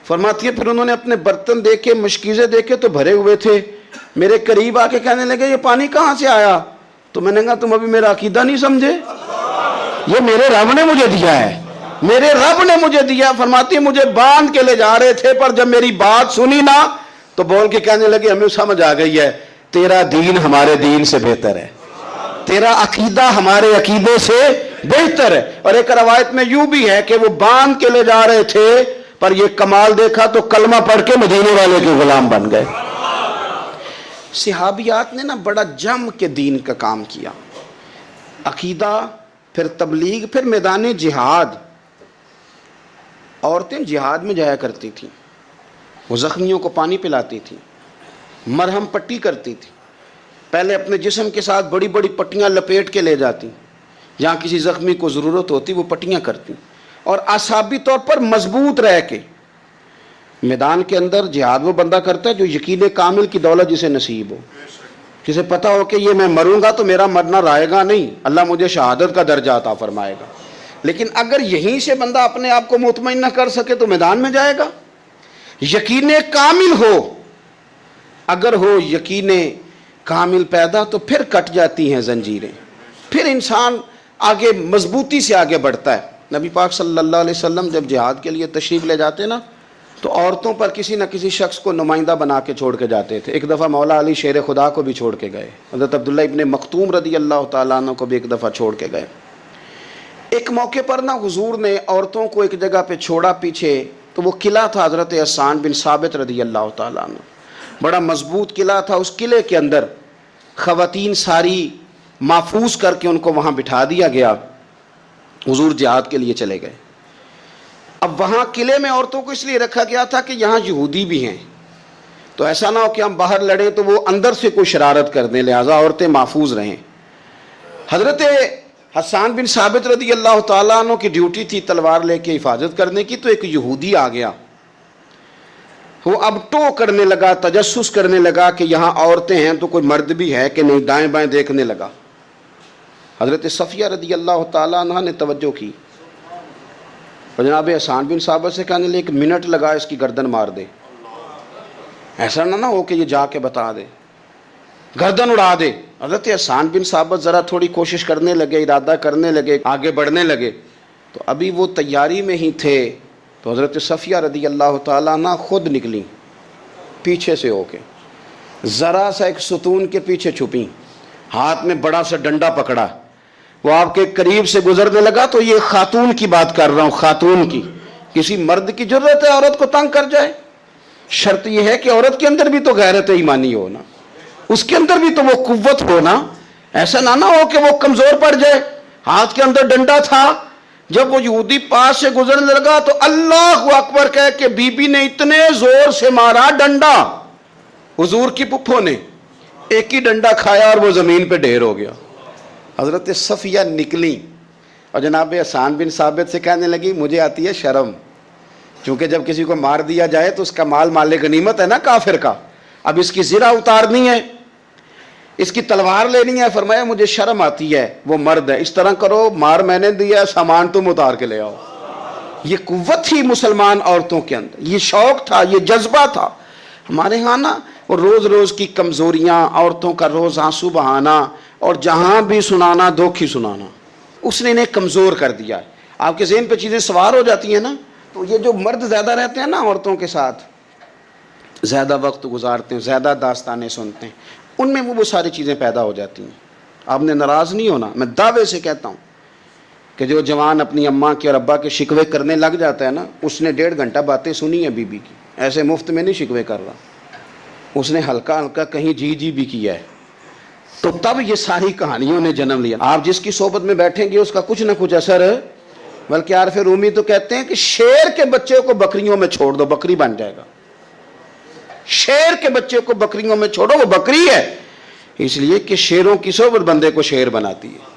فرماتی ہے پھر انہوں نے اپنے برتن دیکھے, مشکیزیں دیکھے تو بھرے ہوئے تھے. میرے قریب آ کے کہنے لگے یہ پانی کہاں سے آیا؟ تو میں نے کہا تم ابھی میرا عقیدہ نہیں سمجھے, یہ میرے رب نے مجھے دیا ہے, میرے رب نے مجھے دیا. فرماتی ہے مجھے باندھ کے لے جا رہے تھے, پر جب میری بات سنی نا تو بول کے کہنے لگے ہمیں سمجھ آ گئی ہے تیرا دین ہمارے دین سے بہتر ہے, تیرا عقیدہ ہمارے عقیدے سے بہتر ہے. اور ایک روایت میں یوں بھی ہے کہ وہ باندھ کے لے جا رہے تھے, پر یہ کمال دیکھا تو کلمہ پڑھ کے مدینے والے کے غلام بن گئے. صحابیات نے نا بڑا جم کے دین کا کام کیا. عقیدہ, پھر تبلیغ, پھر میدان جہاد. عورتیں جہاد میں جایا کرتی تھیں, وہ زخمیوں کو پانی پلاتی تھیں, مرہم پٹی کرتی تھی. پہلے اپنے جسم کے ساتھ بڑی بڑی پٹیاں لپیٹ کے لے جاتی, جہاں کسی زخمی کو ضرورت ہوتی وہ پٹیاں کرتی. اور اعصابی طور پر مضبوط رہ کے میدان کے اندر جہاد وہ بندہ کرتا ہے جو یقین کامل کی دولت جسے نصیب ہو, جسے پتہ ہو کہ یہ میں مروں گا تو میرا مرنا رائے گا نہیں, اللہ مجھے شہادت کا درجہ عطا فرمائے گا. لیکن اگر یہیں سے بندہ اپنے آپ کو مطمئن نہ کر سکے تو میدان میں جائے گا. یقین کامل ہو, اگر ہو یقین کامل پیدا تو پھر کٹ جاتی ہیں زنجیریں, پھر انسان آگے مضبوطی سے آگے بڑھتا ہے. نبی پاک صلی اللہ علیہ وسلم جب جہاد کے لیے تشریف لے جاتے نا تو عورتوں پر کسی نہ کسی شخص کو نمائندہ بنا کے چھوڑ کے جاتے تھے. ایک دفعہ مولا علی شیر خدا کو بھی چھوڑ کے گئے, حضرت عبداللہ ابن مختوم رضی اللہ تعالیٰ عنہ کو بھی ایک دفعہ چھوڑ کے گئے. ایک موقع پر نا حضور نے عورتوں کو ایک جگہ پہ چھوڑا پیچھے, تو وہ قلعہ تھا حضرت حسان بن ثابت رضی اللہ تعالیٰ عنہ, بڑا مضبوط قلعہ تھا. اس قلعے کے اندر خواتین ساری محفوظ کر کے ان کو وہاں بٹھا دیا گیا. حضور جہاد کے لیے چلے گئے. اب وہاں قلعے میں عورتوں کو اس لیے رکھا گیا تھا کہ یہاں یہودی بھی ہیں, تو ایسا نہ ہو کہ ہم باہر لڑیں تو وہ اندر سے کوئی شرارت کر دیں, لہٰذا عورتیں محفوظ رہیں. حضرت حسان بن ثابت رضی اللہ تعالیٰ عنہ کی ڈیوٹی تھی تلوار لے کے حفاظت کرنے کی, تو ایک یہودی آ گیا. وہ اب ٹو کرنے لگا, تجسس کرنے لگا کہ یہاں عورتیں ہیں تو کوئی مرد بھی ہے کہ نہیں, دائیں بائیں دیکھنے لگا. حضرت صفیہ رضی اللہ تعالیٰ عنہ نے توجہ کی اور جناب حسان بن ثابت سے کہنے لے 1 منٹ لگا اس کی گردن مار دے, ایسا نہ ہو کہ یہ جا کے بتا دے, گردن اڑا دے. حضرت حسان بن ثابت ذرا تھوڑی کوشش کرنے لگے, ارادہ کرنے لگے, آگے بڑھنے لگے, تو ابھی وہ تیاری میں ہی تھے تو حضرت صفیہ رضی اللہ تعالیٰ عنہ خود نکلی پیچھے سے ہو کے, ذرا سا ایک ستون کے پیچھے چھپی, ہاتھ میں بڑا سا ڈنڈا پکڑا. وہ آپ کے قریب سے گزرنے لگا. تو یہ خاتون کی بات کر رہا ہوں, خاتون کی. کسی مرد کی ضرورت ہے عورت کو تنگ کر جائے؟ شرط یہ ہے کہ عورت کے اندر بھی تو غیرت ایمانی ہو نا, اس کے اندر بھی تو وہ قوت ہو نا. ایسا نہ ہو کہ وہ کمزور پڑ جائے. ہاتھ کے اندر ڈنڈا تھا. جب وہ یہودی پاس سے گزرنے لگا تو اللہ اکبر کہہ کے بی بی نے اتنے زور سے مارا ڈنڈا, حضور کی پپھو نے ایک ہی ڈنڈا کھایا اور وہ زمین پہ ڈھیر ہو گیا. حضرت صفیہ نکلی اور جناب حسان بن ثابت سے کہنے لگی مجھے آتی ہے شرم, چونکہ جب کسی کو مار دیا جائے تو اس کا مال مال غنیمت ہے نا کافر کا, اب اس کی زرہ اتارنی ہے, اس کی تلوار لینی ہے. فرمایا مجھے شرم آتی ہے, وہ مرد ہے, اس طرح کرو مار میں نے دیا, سامان تم اتار کے لے آؤ. یہ قوت تھی مسلمان عورتوں کے اندر, یہ شوق تھا, یہ جذبہ تھا. ہمارے ہاں نا اور روز روز کی کمزوریاں، عورتوں کا روز آنسو بہانا اور جہاں بھی سنانا دھوکھی سنانا، اس نے انہیں کمزور کر دیا ہے۔ آپ کے ذہن پہ چیزیں سوار ہو جاتی ہیں نا، تو یہ جو مرد زیادہ رہتے ہیں نا عورتوں کے ساتھ، زیادہ وقت گزارتے ہیں، زیادہ داستانیں سنتے ہیں، ان میں وہ ساری چیزیں پیدا ہو جاتی ہیں۔ آپ نے ناراض نہیں ہونا، میں دعوے سے کہتا ہوں کہ جو جوان اپنی اماں کے اور ابا کے شکوے کرنے لگ جاتا ہے نا، اس نے 1.5 گھنٹہ باتیں سنی ہیں بی بی کی، ایسے مفت میں نہیں شکوے کر رہا، اس نے ہلکا ہلکا کہیں جی بھی کیا ہے، تو تب یہ ساری کہانیوں نے جنم لیا۔ آپ جس کی صحبت میں بیٹھیں گے اس کا کچھ نہ کچھ اثر ہے، بلکہ عارف رومی تو کہتے ہیں کہ شیر کے بچے کو بکریوں میں چھوڑ دو، بکری بن جائے گا۔ شیر کے بچے کو بکریوں میں چھوڑو، وہ بکری ہے، اس لیے کہ شیروں کی صحبت بندے کو شیر بناتی ہے۔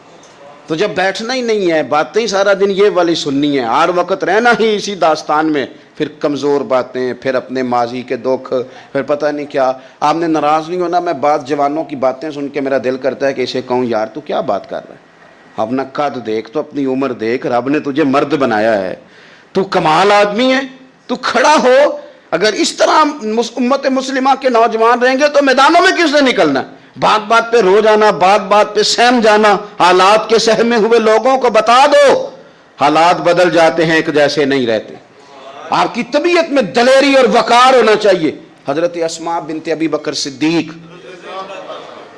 تو جب بیٹھنا ہی نہیں ہے، باتیں ہی سارا دن یہ والی سننی ہے، ہر وقت رہنا ہی اسی داستان میں، پھر کمزور باتیں، پھر اپنے ماضی کے دکھ، پھر پتہ نہیں کیا۔ آپ نے ناراض نہیں ہونا، میں بعض جوانوں کی باتیں سن کے میرا دل کرتا ہے کہ اسے کہوں یار تو کیا بات کر رہا ہے، اپنا قد دیکھ، تو اپنی عمر دیکھ، رب نے تجھے مرد بنایا ہے، تو کمال آدمی ہے، تو کھڑا ہو۔ اگر اس طرح امت مسلمہ کے نوجوان رہیں گے تو میدانوں میں کس نے نکلنا ہے؟ بات بات پہ رو جانا، بات بات پہ سہم جانا، حالات کے سہمے ہوئے لوگوں کو بتا دو حالات بدل جاتے ہیں، ایک جیسے نہیں رہتے۔ آپ کی طبیعت میں دلیری اور وقار ہونا چاہیے۔ حضرت اسماء بنت ابی بکر صدیق،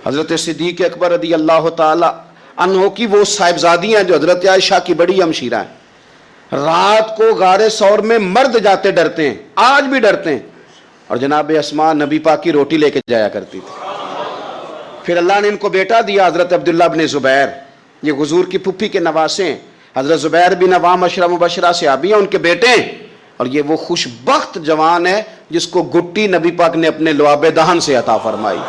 حضرت صدیق اکبر رضی اللہ تعالی عنہ کی وہ صاحبزادیاں جو حضرت عائشہ کی بڑی ہمشیرہ ہیں، رات کو غار ثور میں مرد جاتے ڈرتے ہیں، آج بھی ڈرتے ہیں، اور جناب اسماء نبی پاک کی روٹی لے کے جایا کرتی تھی۔ پھر اللہ نے ان کو بیٹا دیا، حضرت عبداللہ بن زبیر، یہ حضور کی پھپھی کے نواسے ہیں، حضرت زبیر بن عوام عشرہ مبشرہ صحابی ہیں، ان کے بیٹے ہیں، اور یہ وہ خوش بخت جوان ہے جس کو گٹی نبی پاک نے اپنے لعاب دہن سے عطا فرمائی۔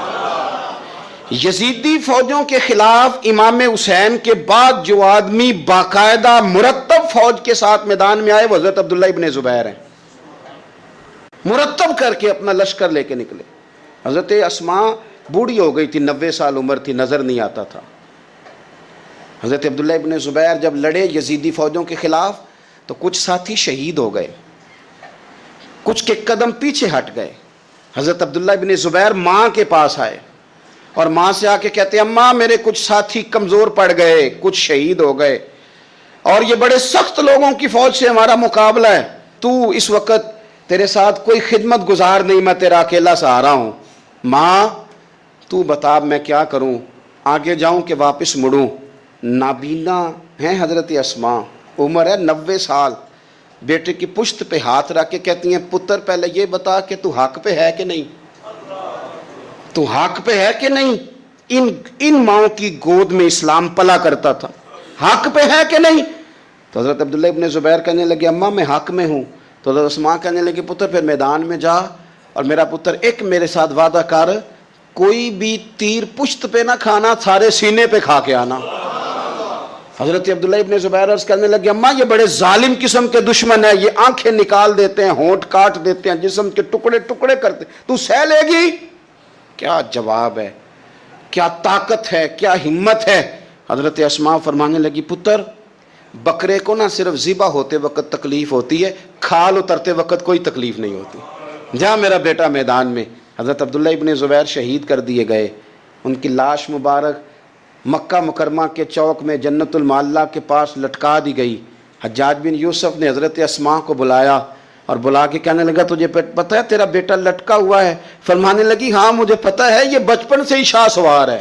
یزیدی فوجوں کے خلاف امام حسین کے بعد جو آدمی باقاعدہ مرتب فوج کے ساتھ میدان میں آئے وہ حضرت عبداللہ ابن زبیر ہیں، مرتب کر کے اپنا لشکر لے کے نکلے۔ حضرت اسماء بوڑھی ہو گئی تھی، 90 سال عمر تھی، نظر نہیں آتا تھا۔ حضرت عبداللہ ابن زبیر جب لڑے یزیدی فوجوں کے خلاف تو کچھ ساتھی شہید ہو گئے، کچھ کے قدم پیچھے ہٹ گئے۔ حضرت عبداللہ ابن زبیر ماں کے پاس آئے اور ماں سے آ کے کہتے ہیں اماں میرے کچھ ساتھی کمزور پڑ گئے، کچھ شہید ہو گئے، اور یہ بڑے سخت لوگوں کی فوج سے ہمارا مقابلہ ہے، تو اس وقت تیرے ساتھ کوئی خدمت گزار نہیں، میں تیرا اکیلا سہارا ہوں، ماں تو بتا میں کیا کروں، آگے جاؤں کہ واپس مڑوں؟ نابینا ہیں حضرت اسماء، عمر ہے 90 سال، بیٹے کی پشت پہ ہاتھ رکھ کے کہتی ہیں پتر پہلے یہ بتا کہ تو حق پہ ہے کہ نہیں، تو حق پہ ہے کہ نہیں؟ ان ماں کی گود میں اسلام پلا کرتا تھا، حق پہ ہے کہ نہیں؟ تو حضرت عبداللہ ابن زبیر کہنے لگے اماں میں حق میں ہوں۔ تو حضرت اسماء کہنے لگے پتر پھر میدان میں جا، اور میرا پتر ایک میرے ساتھ وعدہ کر، کوئی بھی تیر پشت پہ نہ کھانا، سارے سینے پہ کھا کے آنا۔ حضرت عبداللہ ابن زبیر عرض کرنے لگے اماں یہ بڑے ظالم قسم کے دشمن ہے، یہ آنکھیں نکال دیتے ہیں، ہونٹ کاٹ دیتے ہیں، جسم کے ٹکڑے ٹکڑے کرتے، تو سہ لے گی؟ کیا جواب ہے، کیا طاقت ہے، کیا ہمت ہے۔ حضرت اسماء فرمانے لگی پتر بکرے کو نہ صرف ذبح ہوتے وقت تکلیف ہوتی ہے، کھال اترتے وقت کوئی تکلیف نہیں ہوتی، جا میرا بیٹا میدان میں۔ حضرت عبداللہ ابن زبیر شہید کر دیے گئے، ان کی لاش مبارک مکہ مکرمہ کے چوک میں جنت المعلیٰ کے پاس لٹکا دی گئی۔ حجاج بن یوسف نے حضرت اسماء کو بلایا اور بلا کے کہنے لگا تجھے پتہ ہے تیرا بیٹا لٹکا ہوا ہے؟ فرمانے لگی ہاں مجھے پتہ ہے، یہ بچپن سے ہی شاہ سوار ہے،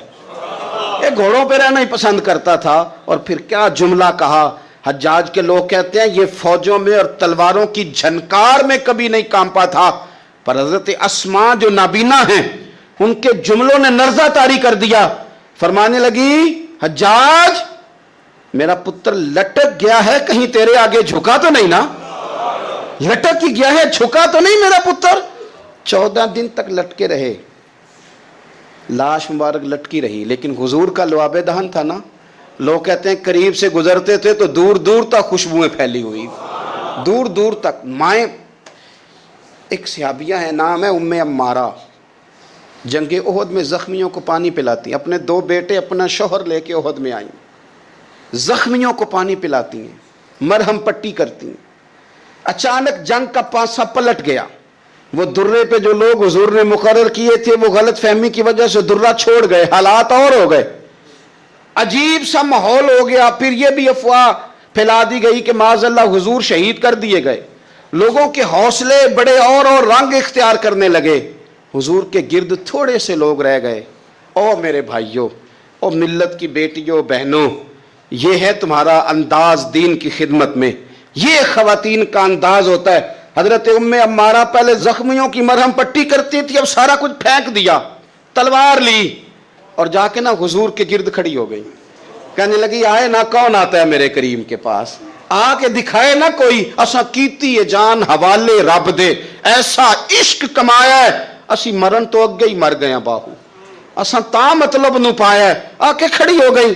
یہ گھوڑوں پہ رہنا ہی پسند کرتا تھا۔ اور پھر کیا جملہ کہا، حجاج کے لوگ کہتے ہیں یہ فوجوں میں اور تلواروں کی جھنکار میں کبھی نہیں کانپا تھا، پر حضرت اسماء جو نابینا ہیں ان کے جملوں نے نرزہ طاری کر دیا۔ فرمانے لگی حجاج میرا پتر لٹک گیا ہے، کہیں تیرے آگے جھکا تو نہیں نا؟ لٹک ہی گیا ہے، جھکا تو نہیں میرا پتر؟ 14 دن تک لٹکے رہے، لاش مبارک لٹکی رہی، لیکن حضور کا لعاب دہن تھا نا، لوگ کہتے ہیں قریب سے گزرتے تھے تو دور دور تک خوشبوئیں پھیلی ہوئی، دور دور تک۔ مائیں ایک صحابیہ ہے، نام ہے ام عمارہ، جنگ احد میں زخمیوں کو پانی پلاتی، اپنے 2 بیٹے اپنا شوہر لے کے احد میں آئیں، زخمیوں کو پانی پلاتی ہیں، مرہم پٹی کرتی ہیں۔ اچانک جنگ کا پانسا پلٹ گیا، وہ درے پہ جو لوگ حضور نے مقرر کیے تھے وہ غلط فہمی کی وجہ سے درہ چھوڑ گئے، حالات اور ہو گئے، عجیب سا ماحول ہو گیا۔ پھر یہ بھی افواہ پھیلا دی گئی کہ معاذ اللہ حضور شہید کر دیے گئے، لوگوں کے حوصلے بڑے اور رنگ اختیار کرنے لگے، حضور کے گرد تھوڑے سے لوگ رہ گئے۔ او میرے بھائیوں، او ملت کی بیٹیوں بہنوں، یہ ہے تمہارا انداز دین کی خدمت میں، یہ خواتین کا انداز ہوتا ہے۔ حضرت ام عمارہ پہلے زخمیوں کی مرہم پٹی کرتی تھی، اب سارا کچھ پھینک دیا، تلوار لی اور جا کے نا حضور کے گرد کھڑی ہو گئی، کہنے لگی آئے نا کون آتا ہے میرے کریم کے پاس، آ کے دکھائے نا کوئی، اساں کیتی ہے جان حوالے رب دے، ایسا عشق کمایا ہے اسی مرن تو اگے ہی مر گیا باہو، اساں تا مطلب نو پایا ہے، آ کے کھڑی ہو گئی۔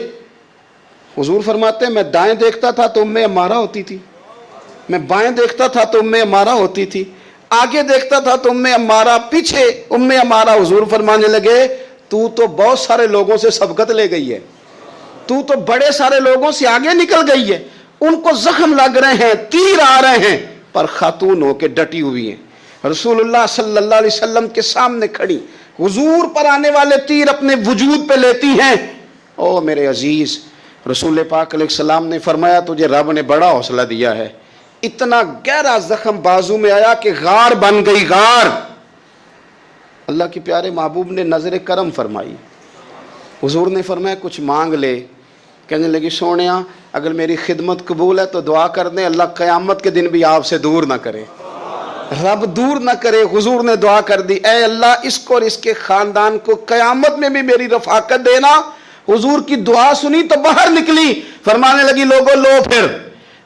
حضور فرماتے ہیں میں دائیں دیکھتا تھا تو ام عمارہ ہوتی تھی، میں بائیں دیکھتا تھا تو ام عمارہ ہوتی تھی، آگے دیکھتا تھا تو ام عمارہ، پیچھے ام عمارہ۔ حضور فرمانے لگے تو بہت سارے لوگوں سے سبقت لے گئی ہے، تو بڑے سارے لوگوں سے آگے نکل گئی ہے، ان کو زخم لگ رہے ہیں، تیر آ رہے ہیں، پر خاتون ہو کے ڈٹی ہوئی ہیں، رسول اللہ صلی اللہ علیہ وسلم کے سامنے کھڑی، حضور پر آنے والے تیر اپنے وجود پہ لیتی ہیں۔ او میرے عزیز، رسول پاک علیہ السلام نے فرمایا تجھے رب نے بڑا حوصلہ دیا ہے، اتنا گہرا زخم بازو میں آیا کہ غار بن گئی، غار۔ اللہ کے پیارے محبوب نے نظر کرم فرمائی، حضور نے فرمایا کچھ مانگ لے، کہنے لگی سونیا اگر میری خدمت قبول ہے تو دعا کر دیں اللہ قیامت کے دن بھی آپ سے دور نہ کرے، رب دور نہ کرے۔ حضور نے دعا کر دی، اے اللہ اس کو اور اس کے خاندان کو قیامت میں بھی میری رفاقت دینا۔ حضور کی دعا سنی تو باہر نکلی، فرمانے لگی لوگوں لو پھر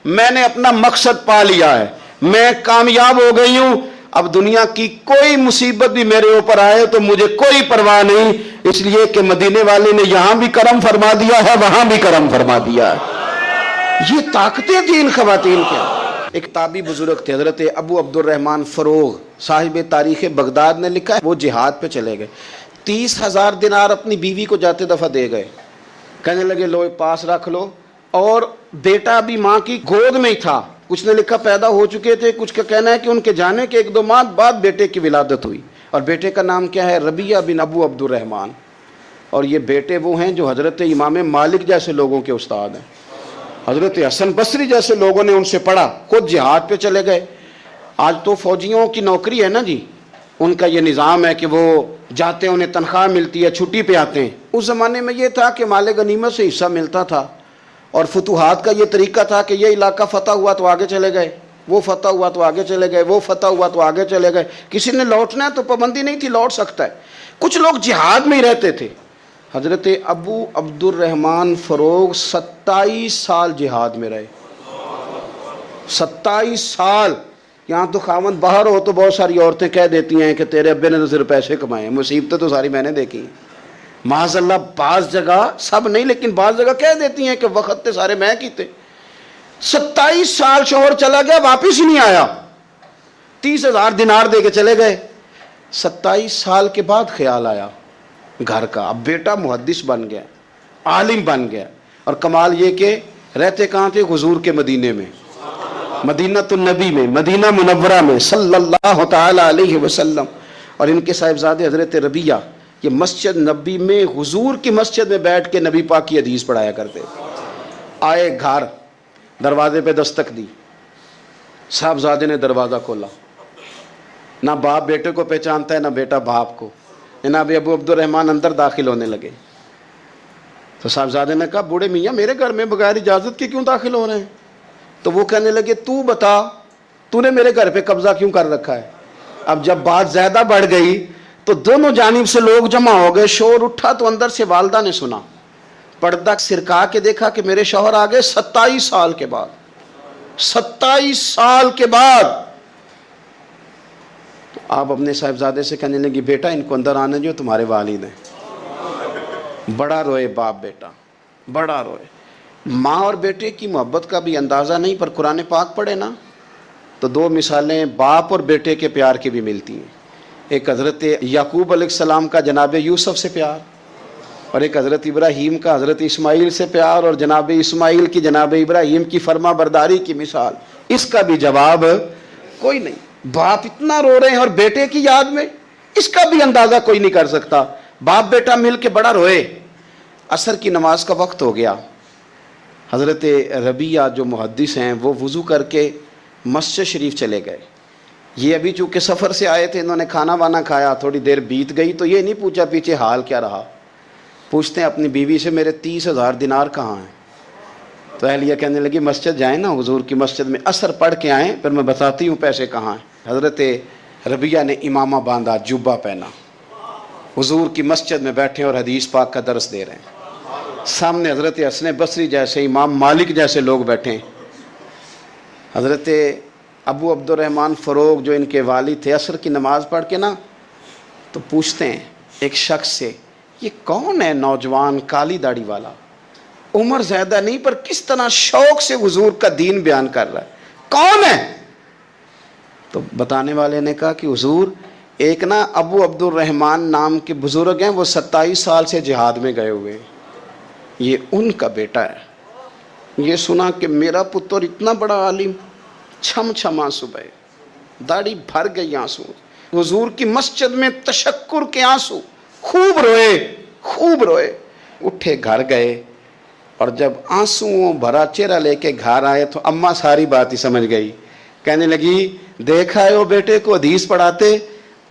میں نے اپنا مقصد پا لیا ہے، میں کامیاب ہو گئی ہوں، اب دنیا کی کوئی مصیبت بھی میرے اوپر آئے تو مجھے کوئی پرواہ نہیں، اس لیے کہ مدینے والے نے یہاں بھی کرم فرما دیا ہے وہاں بھی کرم فرما دیا ہے۔ یہ طاقتیں تھیں ان خواتین کے۔ ایک تابعی بزرگ تھے حضرت ابو عبد الرحمن فروغ، صاحب تاریخ بغداد نے لکھا ہے وہ جہاد پہ چلے گئے، 30,000 دینار اپنی بیوی کو جاتے دفعہ دے گئے، کہنے لگے لو پاس رکھ لو، اور بیٹا بھی ماں کی گود میں ہی تھا، کچھ نے لکھا پیدا ہو چکے تھے، کچھ کا کہنا ہے کہ ان کے جانے کے 1-2 ماہ بعد بیٹے کی ولادت ہوئی، اور بیٹے کا نام کیا ہے ربیعہ بن ابو عبد الرحمن، اور یہ بیٹے وہ ہیں جو حضرت امام مالک جیسے لوگوں کے استاد ہیں، حضرت حسن بصری جیسے لوگوں نے ان سے پڑھا، خود جہاد پہ چلے گئے۔ آج تو فوجیوں کی نوکری ہے نا جی، ان کا یہ نظام ہے کہ وہ جاتے ہیں انہیں تنخواہ ملتی ہے، چھٹی پہ آتے ہیں، اس زمانے میں یہ تھا کہ مال غنیمت سے حصہ ملتا تھا، اور فتوحات کا یہ طریقہ تھا کہ یہ علاقہ فتح ہوا تو آگے چلے گئے، وہ فتح ہوا تو آگے چلے گئے، وہ فتح ہوا تو آگے چلے گئے، کسی نے لوٹنا ہے تو پابندی نہیں تھی، لوٹ سکتا ہے، کچھ لوگ جہاد میں ہی رہتے تھے۔ حضرت ابو عبد الرحمن فروغ 27 سال جہاد میں رہے، 27 سال۔ یہاں تو خاوند باہر ہو تو بہت ساری عورتیں کہہ دیتی ہیں کہ تیرے ابے نے تو صرف پیسے کمائے، مصیبتیں تو ساری میں نے دیکھی ہیں، معاذ اللہ، بعض جگہ سب نہیں لیکن بعض جگہ کہہ دیتی ہیں کہ وقت تے سارے میں کیتے۔ 27 سال شوہر چلا گیا واپس ہی نہیں آیا، 30,000 دینار دے کے چلے گئے، 27 سال کے بعد خیال آیا گھر کا، اب بیٹا محدث بن گیا، عالم بن گیا، اور کمال یہ کہ رہتے کہاں تھے؟ حضور کے مدینے میں، مدینہ النبی میں، مدینہ منورہ میں صلی اللہ تعالی علیہ وسلم۔ اور ان کے صاحبزادے حضرت ربیعہ یہ مسجد نبی میں حضور کی مسجد میں بیٹھ کے نبی پاک کی حدیث پڑھایا کرتے۔ آئے گھر، دروازے پہ دستک دی، صاحبزادے نے دروازہ کھولا، نہ باپ بیٹے کو پہچانتا ہے نہ بیٹا باپ کو، جناب ابو عبد الرحمن اندر داخل ہونے لگے تو صاحبزادے نے کہا بوڑھے میاں میرے گھر میں بغیر اجازت کے کیوں داخل ہو رہے ہیں؟ تو وہ کہنے لگے تو بتا تو نے میرے گھر پہ قبضہ کیوں کر رکھا ہے؟ اب جب بات زیادہ بڑھ گئی تو دونوں جانب سے لوگ جمع ہو گئے، شور اٹھا تو اندر سے والدہ نے سنا، پردہ سرکا کے دیکھا کہ میرے شوہر آ گئے 27 سال کے بعد، 27 سال کے بعد۔ تو آپ اپنے صاحبزادے سے کہنے لگی بیٹا ان کو اندر آنے جو تمہارے والد ہیں۔ بڑا روئے باپ بیٹا، بڑا روئے۔ ماں اور بیٹے کی محبت کا بھی اندازہ نہیں، پر قرآن پاک پڑھے نا تو 2 مثالیں باپ اور بیٹے کے پیار کی بھی ملتی ہیں، ایک حضرت یعقوب علیہ السلام کا جناب یوسف سے پیار، اور ایک حضرت ابراہیم کا حضرت اسماعیل سے پیار، اور جناب اسماعیل کی جناب ابراہیم کی فرما برداری کی مثال، اس کا بھی جواب کوئی نہیں۔ باپ اتنا رو رہے ہیں اور بیٹے کی یاد میں، اس کا بھی اندازہ کوئی نہیں کر سکتا۔ باپ بیٹا مل کے بڑا روئے۔ عصر کی نماز کا وقت ہو گیا۔ حضرت ربیعہ جو محدث ہیں وہ وضو کر کے مسجد شریف چلے گئے۔ یہ ابھی چونکہ سفر سے آئے تھے، انہوں نے کھانا وانا کھایا، تھوڑی دیر بیت گئی تو یہ نہیں پوچھا پیچھے حال کیا رہا۔ پوچھتے ہیں اپنی بیوی سے میرے 30,000 دینار کہاں ہیں؟ تو اہلیہ کہنے لگی مسجد جائیں نا، حضور کی مسجد میں عصر پڑھ کے آئیں، پھر میں بتاتی ہوں پیسے کہاں ہیں۔ حضرت ربیعہ نے امامہ باندھا، جبہ پہنا، حضور کی مسجد میں بیٹھے اور حدیث پاک کا درس دے رہے ہیں۔ سامنے حضرت حسن بصری جیسے، امام مالک جیسے لوگ بیٹھے ہیں۔ حضرت ابو عبد الرحمن فروغ جو ان کے والد تھے، عصر کی نماز پڑھ کے نا تو پوچھتے ہیں ایک شخص سے، یہ کون ہے نوجوان کالی داڑھی والا؟ عمر زیادہ نہیں پر کس طرح شوق سے حضور کا دین بیان کر رہا ہے، کون ہے؟ تو بتانے والے نے کہا کہ حضور ایک نا ابو عبد الرحمن نام کے بزرگ ہیں، وہ 27 سال سے جہاد میں گئے ہوئے، یہ ان کا بیٹا ہے۔ یہ سنا کہ میرا پتر اتنا بڑا عالم، چھم چھم آنسو بہے، داڑھی بھر گئی آنسو، حضور کی مسجد میں تشکر کے آنسو، خوب روئے خوب روئے۔ اٹھے گھر گئے اور جب آنسوؤں بھرا چہرہ لے کے گھر آئے تو اماں ساری بات ہی سمجھ گئی، کہنے لگی دیکھا ہے وہ بیٹے کو حدیث پڑھاتے،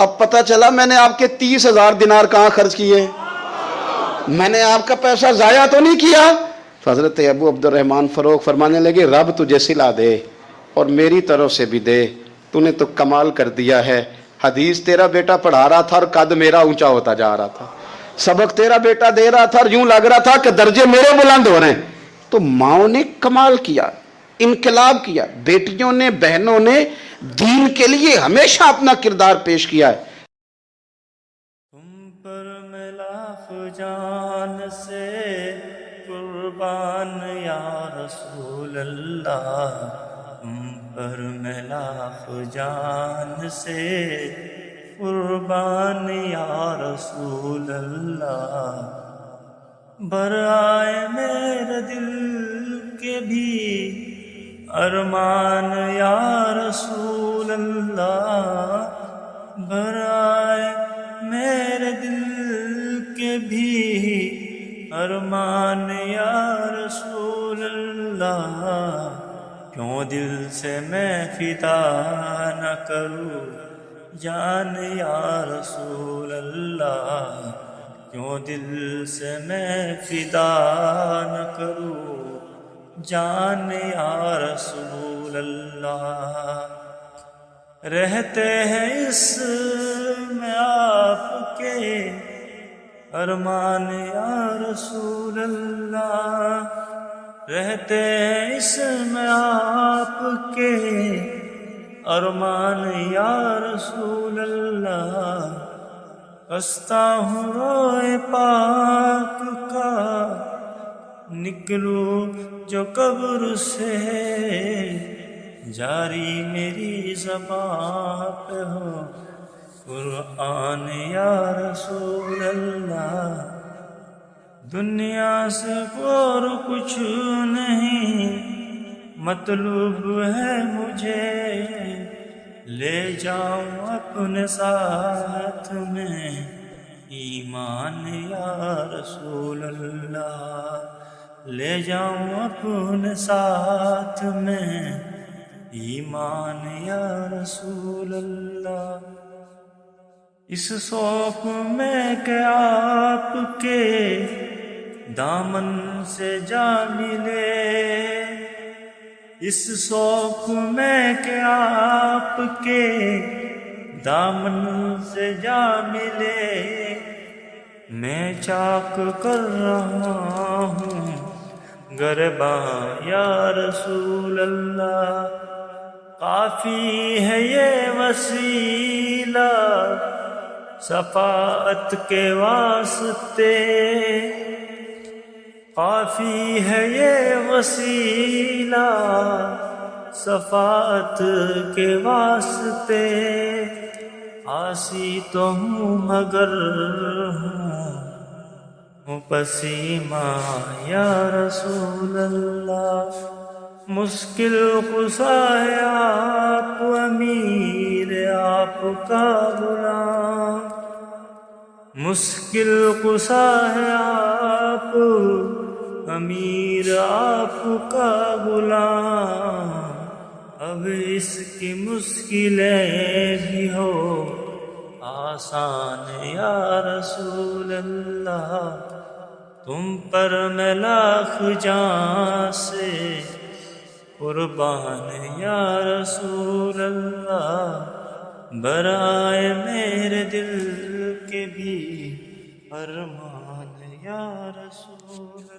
اب پتہ چلا میں نے آپ کے 30,000 دینار کہاں خرچ کیے، میں نے آپ کا پیسہ ضائع تو نہیں کیا۔ تو حضرت ابو عبد الرحمن فروغ فرمانے لگے رب تجھے صلہ دے اور میری طرف سے بھی دے، تو نے تو کمال کر دیا ہے، حدیث تیرا بیٹا پڑھا رہا تھا اور قد میرا اونچا ہوتا جا رہا تھا، سبق تیرا بیٹا دے رہا تھا اور یوں لگ رہا تھا کہ درجے میرے بلند ہو رہے ہیں۔ تو ماؤں نے کمال کیا، انقلاب کیا، بیٹیوں نے بہنوں نے دین کے لیے ہمیشہ اپنا کردار پیش کیا ہے۔
تم پر میں لاکھ جان سے قربان یا رسول اللہ، تم پر میں لاکھ جان سے قربان یا رسول اللہ، برائے میرے دل کے بھی ارمان یا رسول اللہ، برائے میرے دل کے بھی ارمان یا رسول اللہ، کیوں دل سے میں فدا نہ کروں جان یا رسول اللہ، کیوں دل سے میں فدا نہ کروں جان یا رسول اللہ۔ رہتے ہیں اس میں آپ کے ارمان یا رسول اللہ، رہتے ہیں اس میں آپ کے ارمان یا رسول اللہ، ہنستا ہوں روئے پاک کا نکلوں جو قبر سے، جاری میری زبان پہ ہو قرآن یا رسول اللہ، دنیا سے اور کچھ نہیں مطلوب ہے مجھے، لے جاؤں اپنے ساتھ میں ایمان یا رسول اللہ، لے جاؤں اپنے ساتھ میں ایمان یا رسول اللہ۔ اس شوق میں کہ آپ کے دامن سے جا ملے، اس شوق میں کہ آپ کے دامن سے جا ملے، میں چاک کر رہا ہوں گرباں یا رسول اللہ، کافی ہے یہ وسیلہ شفاعت کے واسطے، کافی ہے یہ وسیلہ شفاعت کے واسطے، عاصی تو ہوں مگر ہوں پسیمہ یا رسول اللہ، مشکل کشا ہے آپ امیر کا غلام، مشکل قصہ ہے آپ، امیر آپ کا غلام، اب اس کی مشکلیں بھی ہو آسان یا رسول اللہ، تم پر میں لاکھ جان سے قربان یا رسول اللہ، برائے میرے دل کے بھی فرمان یا رسول اللہ۔